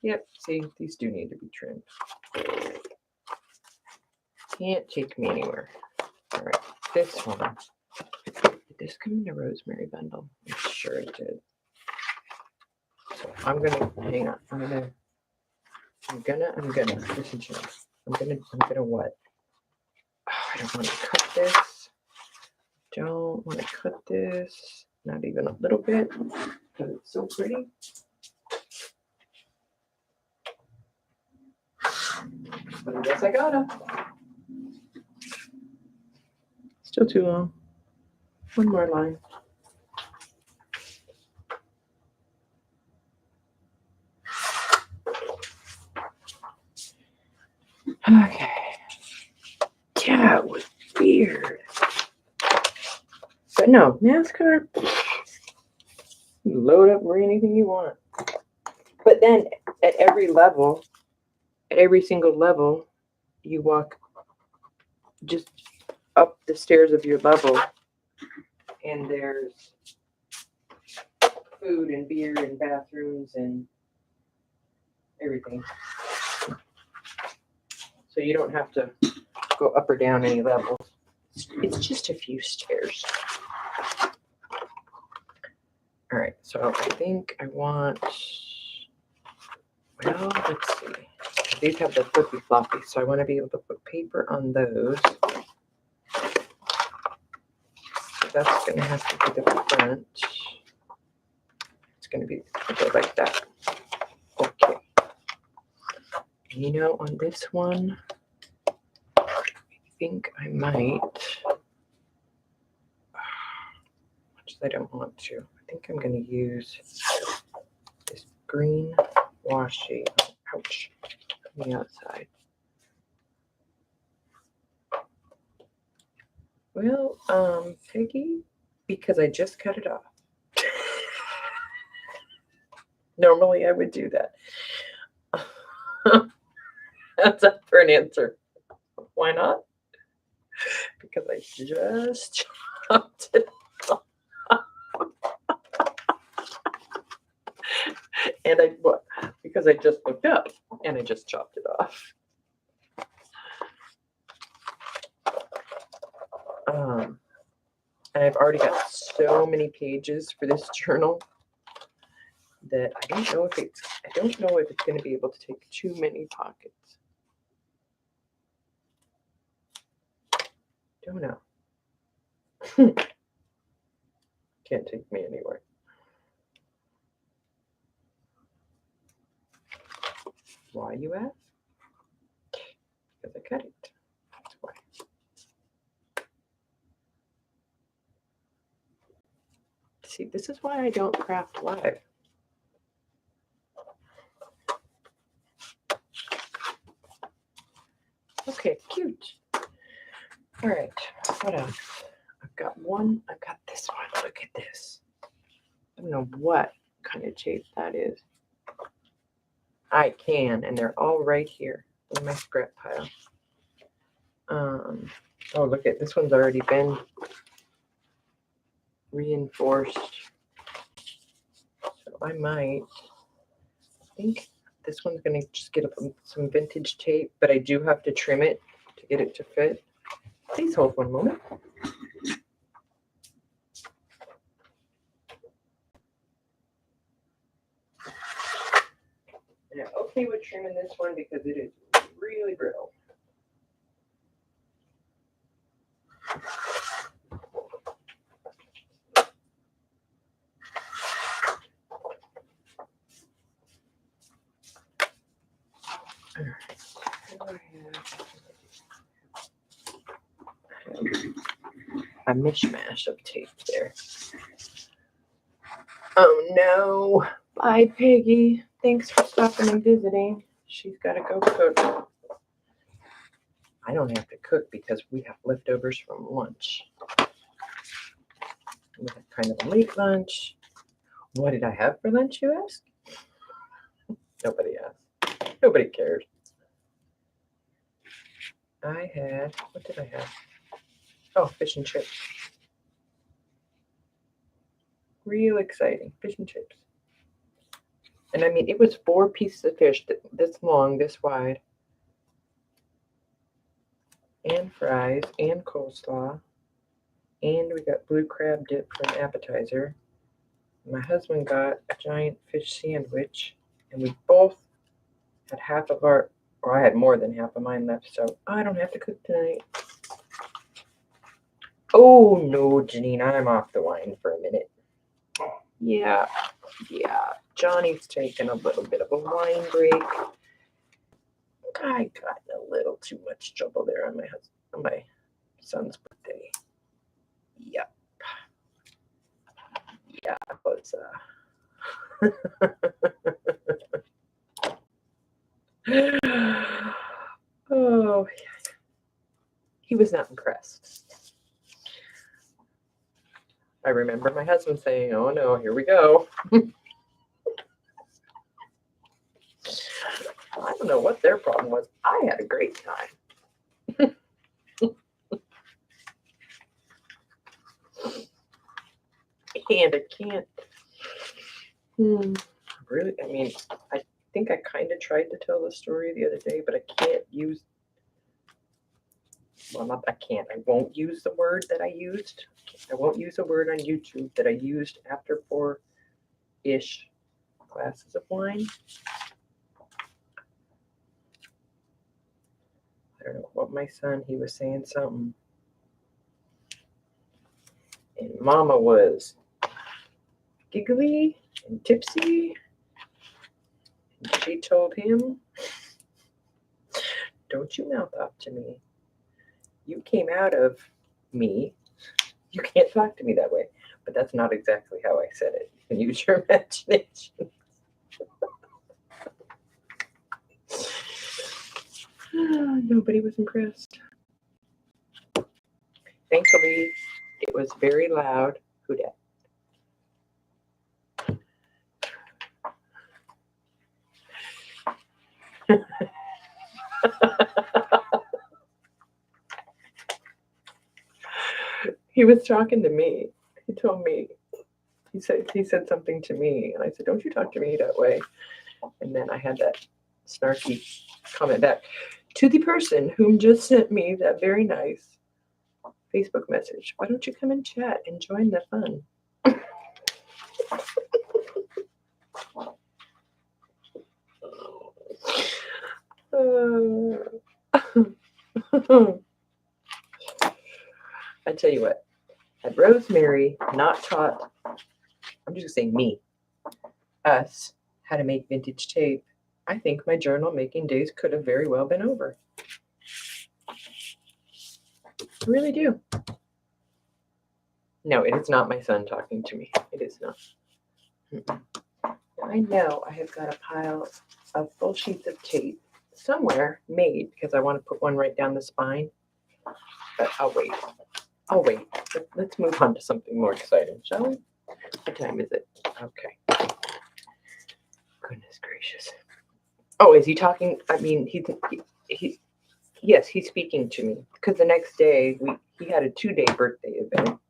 S1: Yep, see, these do need to be trimmed. Can't take me anywhere. All right, this one. Did this come in a rosemary bundle? I'm sure it did. So I'm gonna hang on. I'm gonna listen to me. I'm gonna what? Oh, I don't want to cut this. Don't want to cut this. Not even a little bit because it's so pretty. But I guess I gotta. Still too long. One more line. Okay. Yeah, it was weird. But no, NASCAR, you load up for anything you want. But then at every single level, you walk just up the stairs of your level, and there's food and beer and bathrooms and everything. So you don't have to go up or down any levels. It's just a few stairs. All right, so I think I want, well, let's see. These have the flippy floppy, so I want to be able to put paper on those. So that's going to have to be the front. It's going to be like that. Okay. On this one, I think I might, which I don't want to. I think I'm going to use this green washi. Ouch. On the outside. Well, Peggy, because I just cut it off. Normally I would do that. That's up for an answer. Why not? Because I just chopped it off. And because I just looked up and I just chopped it off. And I've already got so many pages for this journal that I don't know if it's going to be able to take too many pockets. Don't know. Can't take me anywhere. Why, you ask? Because I cut it. That's why. See, this is why I don't craft live. Okay, cute. All right, what else? I've got this one. Look at this. I don't know what kind of tape that is. I can, and they're all right here in my scrap pile. Oh, look at this one's already been reinforced. So I think this one's going to just get some vintage tape, but I do have to trim it to get it to fit. Please hold one moment. Yeah, okay with trimming this one because it is really brittle. A mishmash of tape there. Oh no. Bye, Peggy. Thanks for stopping and visiting. She's got to go cook. I don't have to cook because we have leftovers from lunch. We had kind of a late lunch. What did I have for lunch, you ask? Nobody asked. Nobody cared. What did I have? Oh, fish and chips. Real exciting, fish and chips. And I mean, it was 4 pieces of fish, this long, this wide. And fries, and coleslaw. And we got blue crab dip for an appetizer. My husband got a giant fish sandwich. And we both had I had more than half of mine left, so I don't have to cook tonight. Oh, no, Janine, I'm off the wine for a minute. Yeah, Johnny's taking a little bit of a wine break. I got in a little too much trouble there on my son's birthday. Yep. Yeah, it was, oh, he was not impressed. I remember my husband saying, "Oh no, here we go." I don't know what their problem was. I had a great time. And I can't really, I mean, I think I kind of tried to tell the story the other day, but I can't use, well, not I can't, I won't use the word that I used. I won't use a word on YouTube that I used after 4-ish glasses of wine. I don't know what my son, he was saying something. And Mama was giggly and tipsy. And she told him, "Don't you mouth off to me. You came out of me. You can't talk to me that way." But that's not exactly how I said it. You can use your imagination. Nobody was impressed. Thankfully, it was very loud. Who dat? He was talking to me. He told me, he said something to me, and I said, "Don't you talk to me that way." And then I had that snarky comment back to the person whom just sent me that very nice Facebook message. Why don't you come and chat and join the fun? I tell you what, had Rosemary not taught, I'm just saying me, us, how to make vintage tape, I think my journal making days could have very well been over. I really do. No, it is not my son talking to me. It is not. I know I have got a pile of full sheets of tape somewhere made because I want to put one right down the spine. But I'll wait. Let's move on to something more exciting, shall we? What time is it? Okay. Goodness gracious. Oh, is he talking? I mean, yes, he's speaking to me because the next day he had a 2-day birthday event.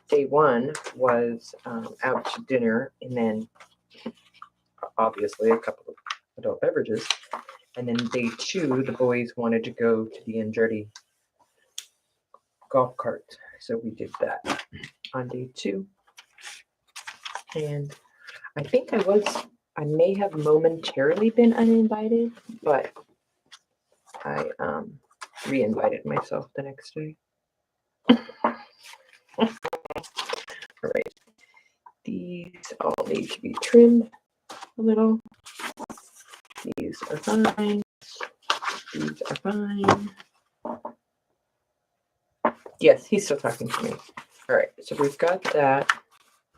S1: Day one was out to dinner, and then obviously a couple of adult beverages. And then day two, the boys wanted to go to the Andretti golf cart, so we did that on day two. And I think I may have momentarily been uninvited, but I re-invited myself the next day. All right. These all need to be trimmed a little. These are fine. These are fine. Yes, he's still talking to me. All right, so we've got that.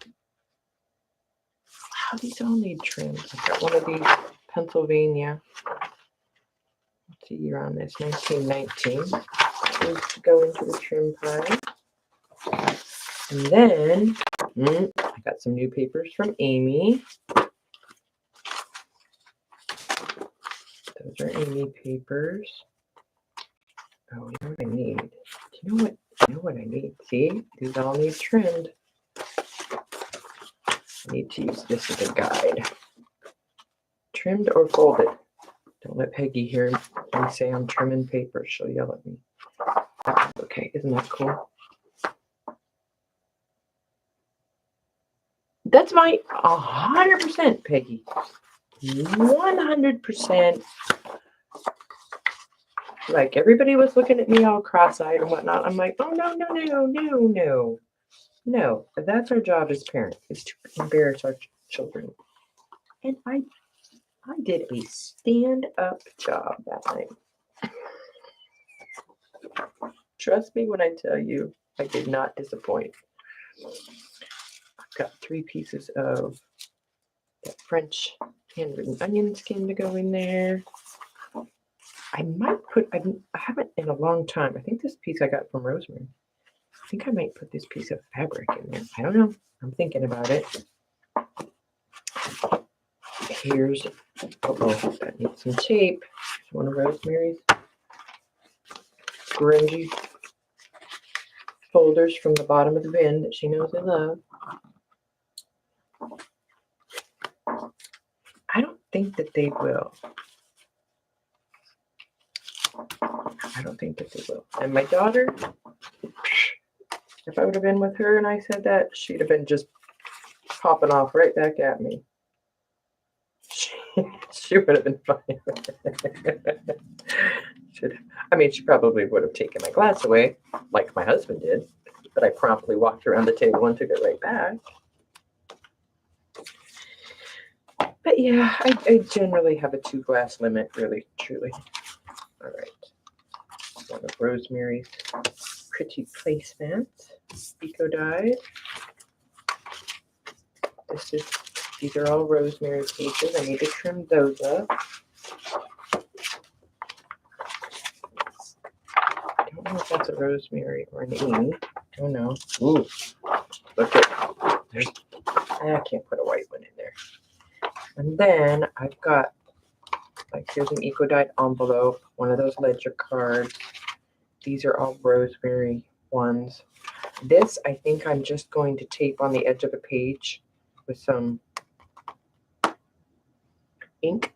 S1: Wow, these all need trim. I've got one of these Pennsylvania. What's the year on this? 1919. That needs to go into the trim pile. And then I got some new papers from Amy. Those are Amy papers. Oh, you know what I need? Do you know what I need? See, these all need trimmed. I need to use this as a guide. Trimmed or folded. Don't let Peggy hear me say I'm trimming papers. She'll yell at me. Okay, isn't that cool? That's my 100%, Peggy. 100%. Like, everybody was looking at me all cross-eyed and whatnot. I'm like, oh, no. But that's our job as parents, is to embarrass our children. And I did a stand-up job that night. Trust me when I tell you, I did not disappoint. I've got 3 pieces of that French handwritten onion skin to go in there. I haven't in a long time. I think this piece I got from Rosemary. I think I might put this piece of fabric in there. I don't know. I'm thinking about it. Here's, that needs some tape. One of Rosemary's grungy folders from the bottom of the bin that she knows I love. I don't think that they will. And my daughter, if I would have been with her and I said that, she'd have been just popping off right back at me. She would have been fine. She probably would have taken my glass away, like my husband did, but I promptly walked around the table and took it right back. But yeah, I generally have a 2-glass limit, really, truly. All right. One of Rosemary's pretty placemats, eco dyed. These are all Rosemary pages. I need to trim those up. I don't know if that's a Rosemary or an Amy. I don't know. Ooh, look at I can't put a white one in there. And then I've got, like, here's an eco dyed envelope, one of those ledger cards. These are all Rosemary ones. This, I think I'm just going to tape on the edge of the page with some ink,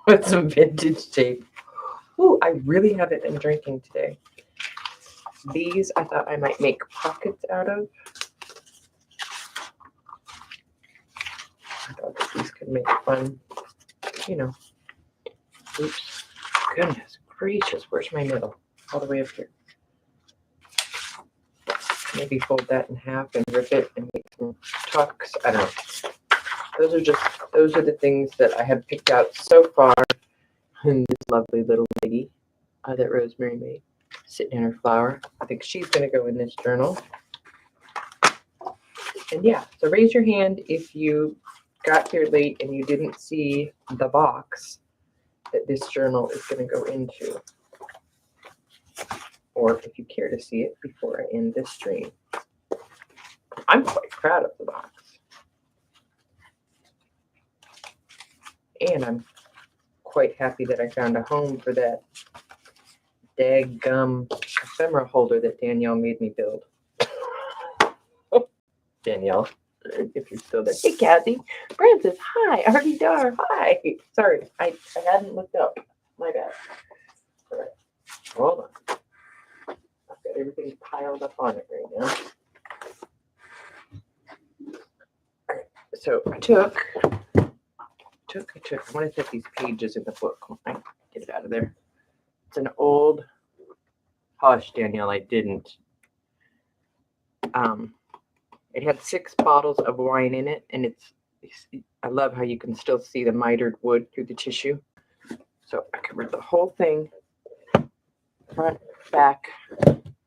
S1: with some vintage tape. Ooh, I really haven't been drinking today. These I thought I might make pockets out of. I thought that these could make fun, oops, goodness gracious, where's my needle? All the way up here. Maybe fold that in half and rip it and make some tucks. I don't know. Those are the things that I have picked out so far. And this lovely little lady that Rosemary made, sitting in her flower. I think she's going to go in this journal. And yeah, so raise your hand if you got here late and you didn't see the box that this journal is going to go into. Or if you care to see it before I end this stream. I'm quite proud of the box. And I'm quite happy that I found a home for that daggum ephemera holder that Danielle made me build. Danielle, if you're still there. Hey, Kathy. Francis, hi. Artie Dar, hi. Sorry, I hadn't looked up. My bad. All right, hold on. I've got everything piled up on it right now. All right, so I want to set these pages in the book. I get it out of there. It's an old, hush, Danielle, I didn't. It had 6 bottles of wine in it, and I love how you can still see the mitered wood through the tissue. So I covered the whole thing, front, back,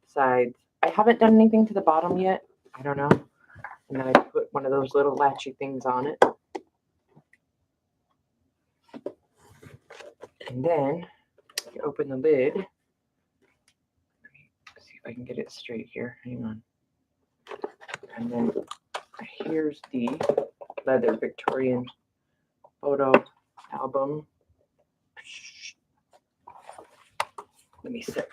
S1: sides. I haven't done anything to the bottom yet. I don't know. And then I put one of those little latchy things on it. And then you open the lid. Let me see if I can get it straight here. Hang on. And then here's the leather Victorian photo album. Let me set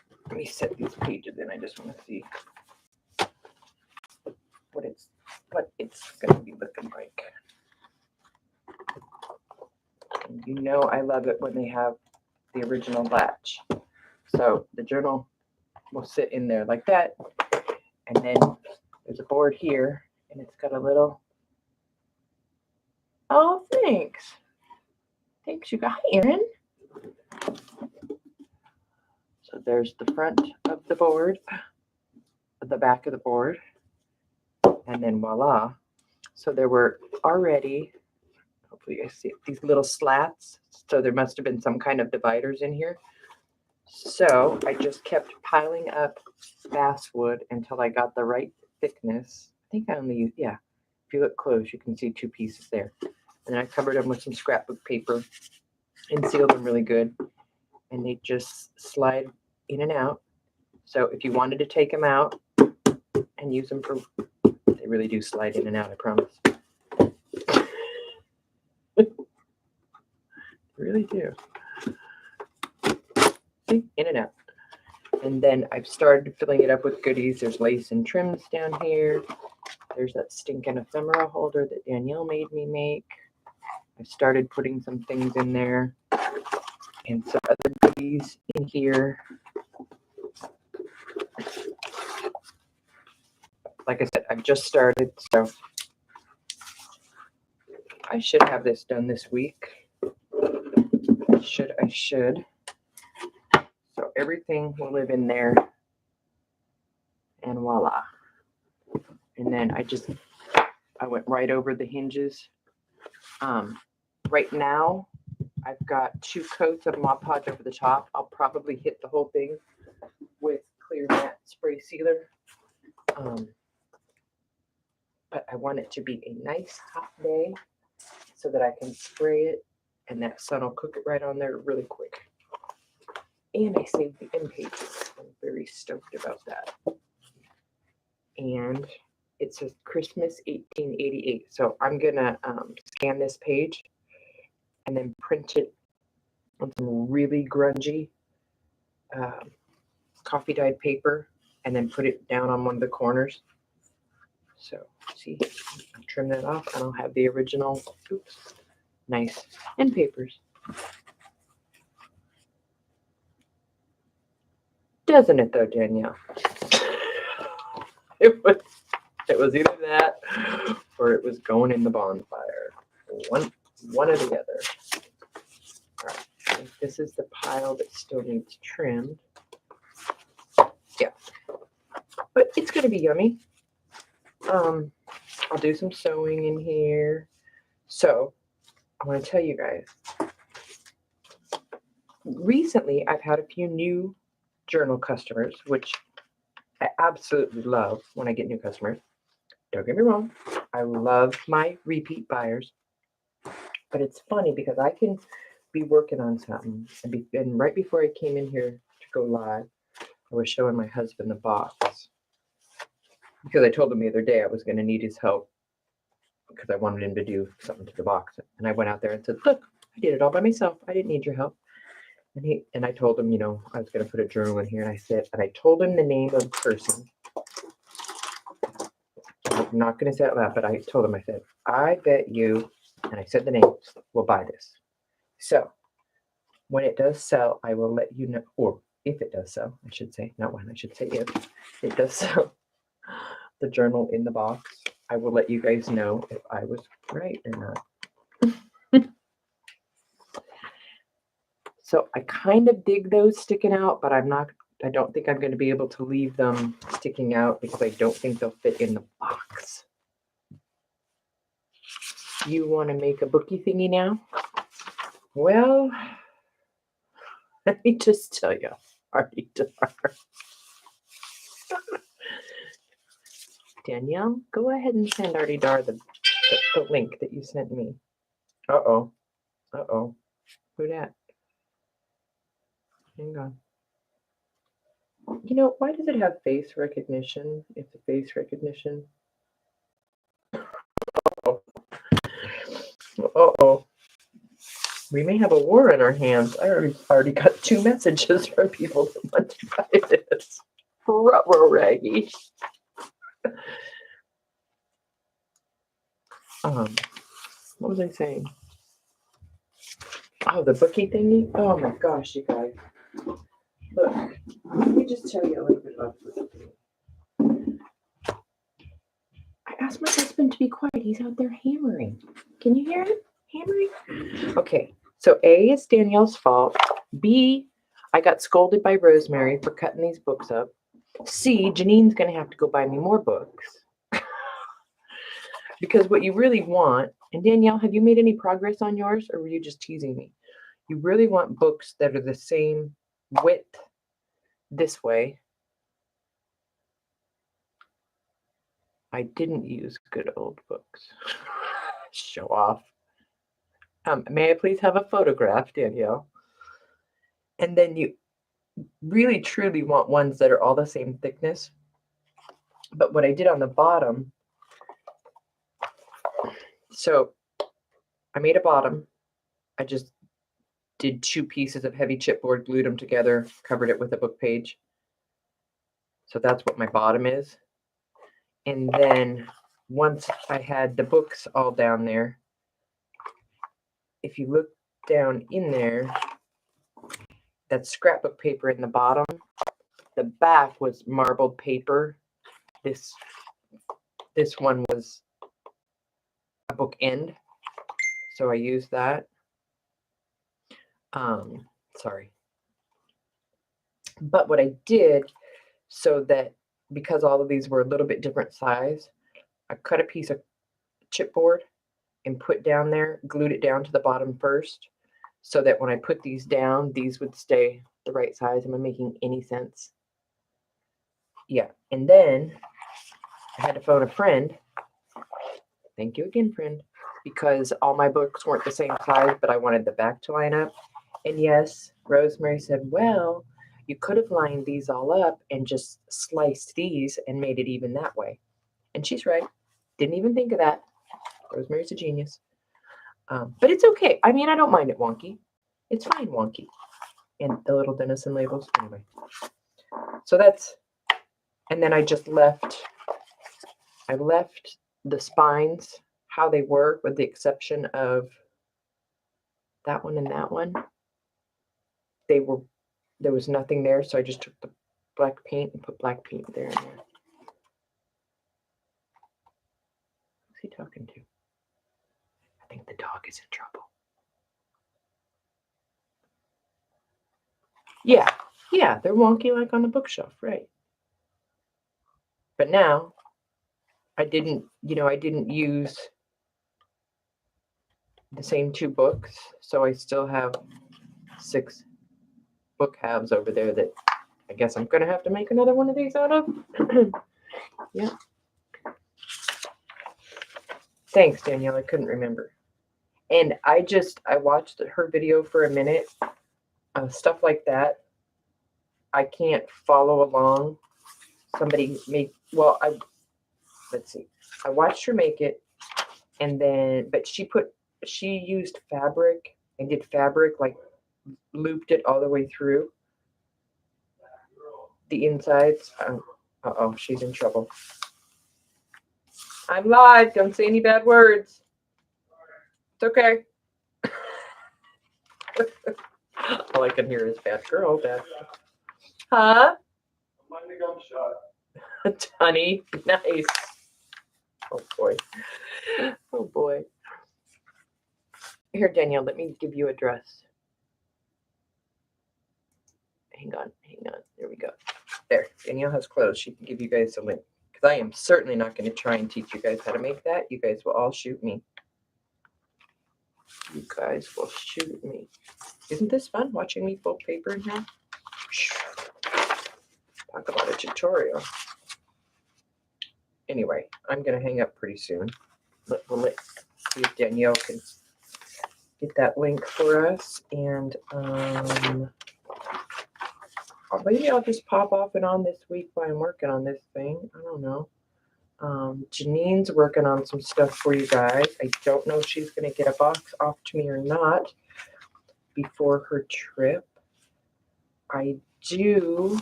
S1: these pages in. I just want to see what it's going to be looking like. And you know I love it when they have the original latch. So the journal will sit in there like that. And then there's a board here, and it's got a little, oh, thanks. Thanks, you guys. Hi, Erin. So there's the front of the board, the back of the board, and then voila. So there were already, hopefully you guys see it, these little slats. So there must have been some kind of dividers in here. So I just kept piling up basswood until I got the right thickness. I think I only used, yeah, if you look close, you can see 2 pieces there. And then I covered them with some scrapbook paper and sealed them really good. And they just slide in and out. So if you wanted to take them out and use them for, they really do slide in and out, I promise. They really do. See, in and out. And then I've started filling it up with goodies. There's lace and trims down here. There's that stinking ephemera holder that Danielle made me make. I started putting some things in there and some other goodies in here. Like I said, I've just started, so I should have this done this week. I should. So everything will live in there, and voila. And then I went right over the hinges. Right now, I've got 2 coats of Mod Podge over the top. I'll probably hit the whole thing with clear matte spray sealer. But I want it to be a nice hot day so that I can spray it and that sun will cook it right on there really quick. And I saved the end pages. I'm very stoked about that. And it says Christmas 1888. So I'm going to scan this page and then print it on some really grungy coffee dyed paper and then put it down on one of the corners. So see, I'll trim that off and I'll have the original, oops, nice end papers. Doesn't it though, Danielle? It was either that or it was going in the bonfire. One or the other. All right, I think this is the pile that still needs trimmed. Yeah, but it's gonna be yummy. I'll do some sewing in here. So I want to tell you guys. Recently, I've had a few new journal customers, which I absolutely love when I get new customers. Don't get me wrong, I love my repeat buyers, but it's funny because I can be working on something, and right before I came in here to go live, I was showing my husband the box because I told him the other day I was going to need his help because I wanted him to do something to the box, and I went out there and said, "Look, I did it all by myself. I didn't need your help." And I told him, I was going to put a journal in here, and I told him the name of the person. I'm not going to say it out loud, but I told him, I said, "I bet you," and I said the name, "will buy this." So when it does sell, I will let you know, or if it does sell, I should say, not when, I should say if it does sell, the journal in the box, I will let you guys know if I was right or not. So I kind of dig those sticking out, but I don't think I'm going to be able to leave them sticking out because I don't think they'll fit in the box. You want to make a bookie thingy now? Well, let me just tell you, Artie Dar. Danielle, go ahead and send Artie Dar the link that you sent me. Uh-oh. Who that? Hang on. Why does it have face recognition? If the face recognition. Uh-oh. We may have a war in our hands. I already got 2 messages from people that want to buy this. Rubber raggy. What was I saying? Oh, the bookie thingy? Oh my gosh, you guys. Look, let me just tell you a little bit about the bookie thingy. I asked my husband to be quiet. He's out there hammering. Can you hear him hammering? Okay, so A is Danielle's fault. B, I got scolded by Rosemary for cutting these books up. C, Janine's going to have to go buy me more books. Because what you really want, and Danielle, have you made any progress on yours, or were you just teasing me? You really want books that are the same width this way. I didn't use good old books. Show off. May I please have a photograph, Danielle? And then you really truly want ones that are all the same thickness. But what I did on the bottom, so I made a bottom. I just did 2 pieces of heavy chipboard, glued them together, covered it with a book page. So that's what my bottom is. And then once I had the books all down there, if you look down in there, that scrapbook paper in the bottom, the back was marbled paper. This one was a book end, so I used that. Sorry. But what I did, so that because all of these were a little bit different size, I cut a piece of chipboard and put down there, glued it down to the bottom first, so that when I put these down, these would stay the right size. Am I making any sense? Yeah. And then I had to phone a friend. Thank you again, friend, because all my books weren't the same size, but I wanted the back to line up. And yes, Rosemary said, well, you could have lined these all up and just sliced these and made it even that way. And she's right. Didn't even think of that. Rosemary's a genius. But it's okay. I mean, I don't mind it wonky. It's fine wonky. And the little Denison labels. Anyway. So that's And then I left the spines how they were, with the exception of that one and that one. There was nothing there, so I just took the black paint and put black paint there and there. Who's he talking to? I think the dog is in trouble. Yeah, they're wonky like on the bookshelf, right? But now I didn't use the same 2 books, so I still have 6 book halves over there that I guess I'm gonna have to make another one of these out of. Yeah. Thanks, Danielle. I couldn't remember. And I watched her video for a minute. Stuff like that, I can't follow along. Let's see. I watched her make it, and then, but she used fabric and did fabric, like looped it all the way through the insides. Uh-oh, she's in trouble. I'm live. Don't say any bad words. It's okay. All I can hear is bad girl, bad. Huh?
S2: I'm the gunshot.
S1: Honey, nice. Oh boy. Oh boy. Here, Danielle, let me give you a dress. Hang on. There we go. There, Danielle has clothes. She can give you guys a link. Because I am certainly not going to try and teach you guys how to make that. You guys will all shoot me. You guys will shoot me. Isn't this fun, watching me fold paper in half? Talk about a tutorial. Anyway, I'm going to hang up pretty soon. We'll see if Danielle can get that link for us. And maybe I'll just pop off and on this week while I'm working on this thing. I don't know. Janine's working on some stuff for you guys. I don't know if she's going to get a box off to me or not before her trip. I do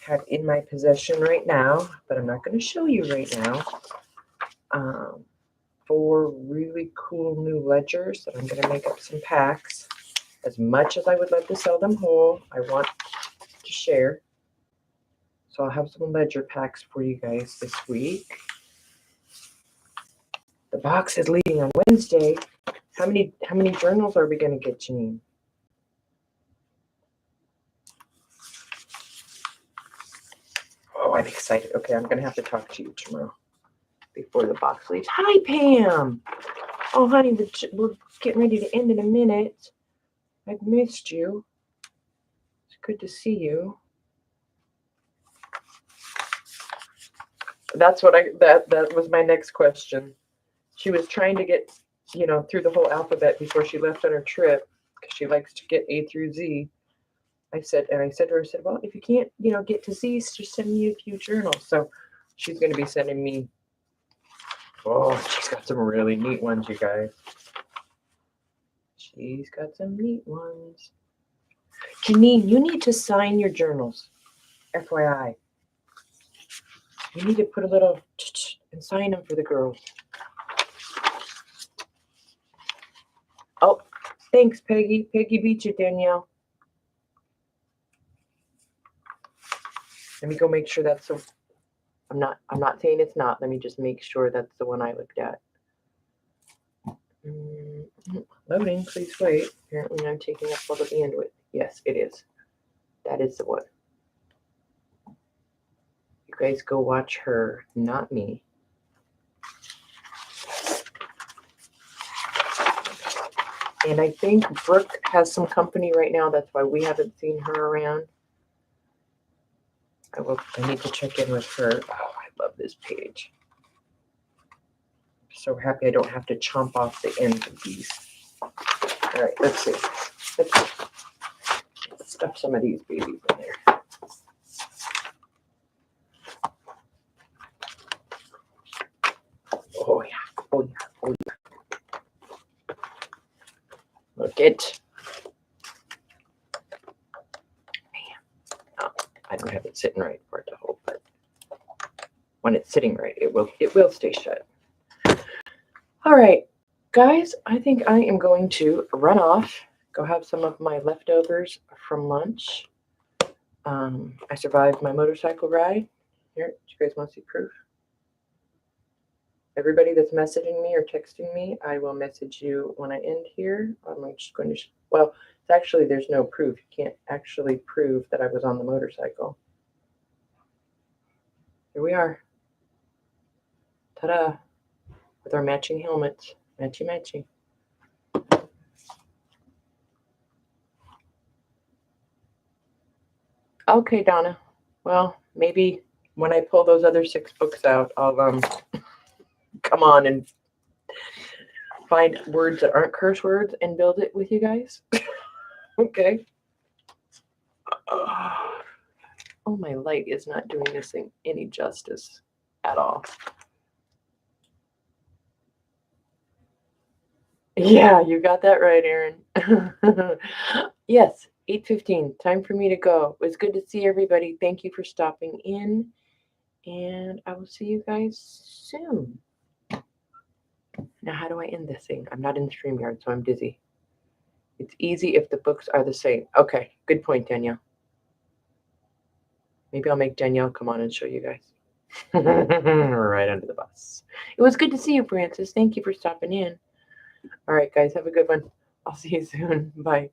S1: have in my possession right now, but I'm not going to show you right now, 4 really cool new ledgers that I'm going to make up some packs. As much as I would love to sell them whole, I want to share. So I'll have some ledger packs for you guys this week. The box is leaving on Wednesday. How many journals are we going to get, Janine? Oh, I'm excited. Okay, I'm going to have to talk to you tomorrow before the box leaves. Hi, Pam. Oh, honey, we're getting ready to end in a minute. I've missed you. It's good to see you. That's what that was my next question. She was trying to get, through the whole alphabet before she left on her trip, because she likes to get A through Z. I said to her, well, if you can't, get to Z, just send me a few journals. So she's going to be sending me, she's got some really neat ones, you guys. She's got some neat ones. Janine, you need to sign your journals, FYI. You need to put a little and sign them for the girls. Oh, thanks, Peggy. Peggy beat you, Danielle. Let me go make sure that's the. I'm not saying it's not. Let me just make sure that's the one I looked at. Loading, please wait. Apparently I'm taking up all the bandwidth. Yes, it is. That is the one. You guys go watch her, not me. And I think Brooke has some company right now. That's why we haven't seen her around. I need to check in with her. Oh, I love this page. I'm so happy I don't have to chomp off the ends of these. All right, let's see. Let's stuff some of these babies in there. Oh yeah. Look it. Man. Oh, I don't have it sitting right for it to hold. when it's sitting right, it will stay shut. All right, guys, I think I am going to run off, go have some of my leftovers from lunch. I survived my motorcycle ride. Here, do you guys want to see proof? Everybody that's messaging me or texting me, I will message you when I end here. I'm just going to, well, it's actually, there's no proof. You can't actually prove that I was on the motorcycle. Here we are. Ta-da. With our matching helmets. Matchy matchy. Okay, Donna. Well, maybe when I pull those other 6 books out, I'll come on and find words that aren't curse words and build it with you guys. Okay. Oh, my light is not doing this thing any justice at all. Yeah, you got that right, Aaron. Yes, 8:15. Time for me to go. It was good to see everybody. Thank you for stopping in, and I will see you guys soon. Now, how do I end this thing? I'm not in StreamYard, so I'm dizzy. It's easy if the books are the same. Okay, good point, Danielle. Maybe I'll make Danielle come on and show you guys. Right under the bus. It was good to see you, Francis. Thank you for stopping in. All right, guys, have a good one. I'll see you soon. Bye.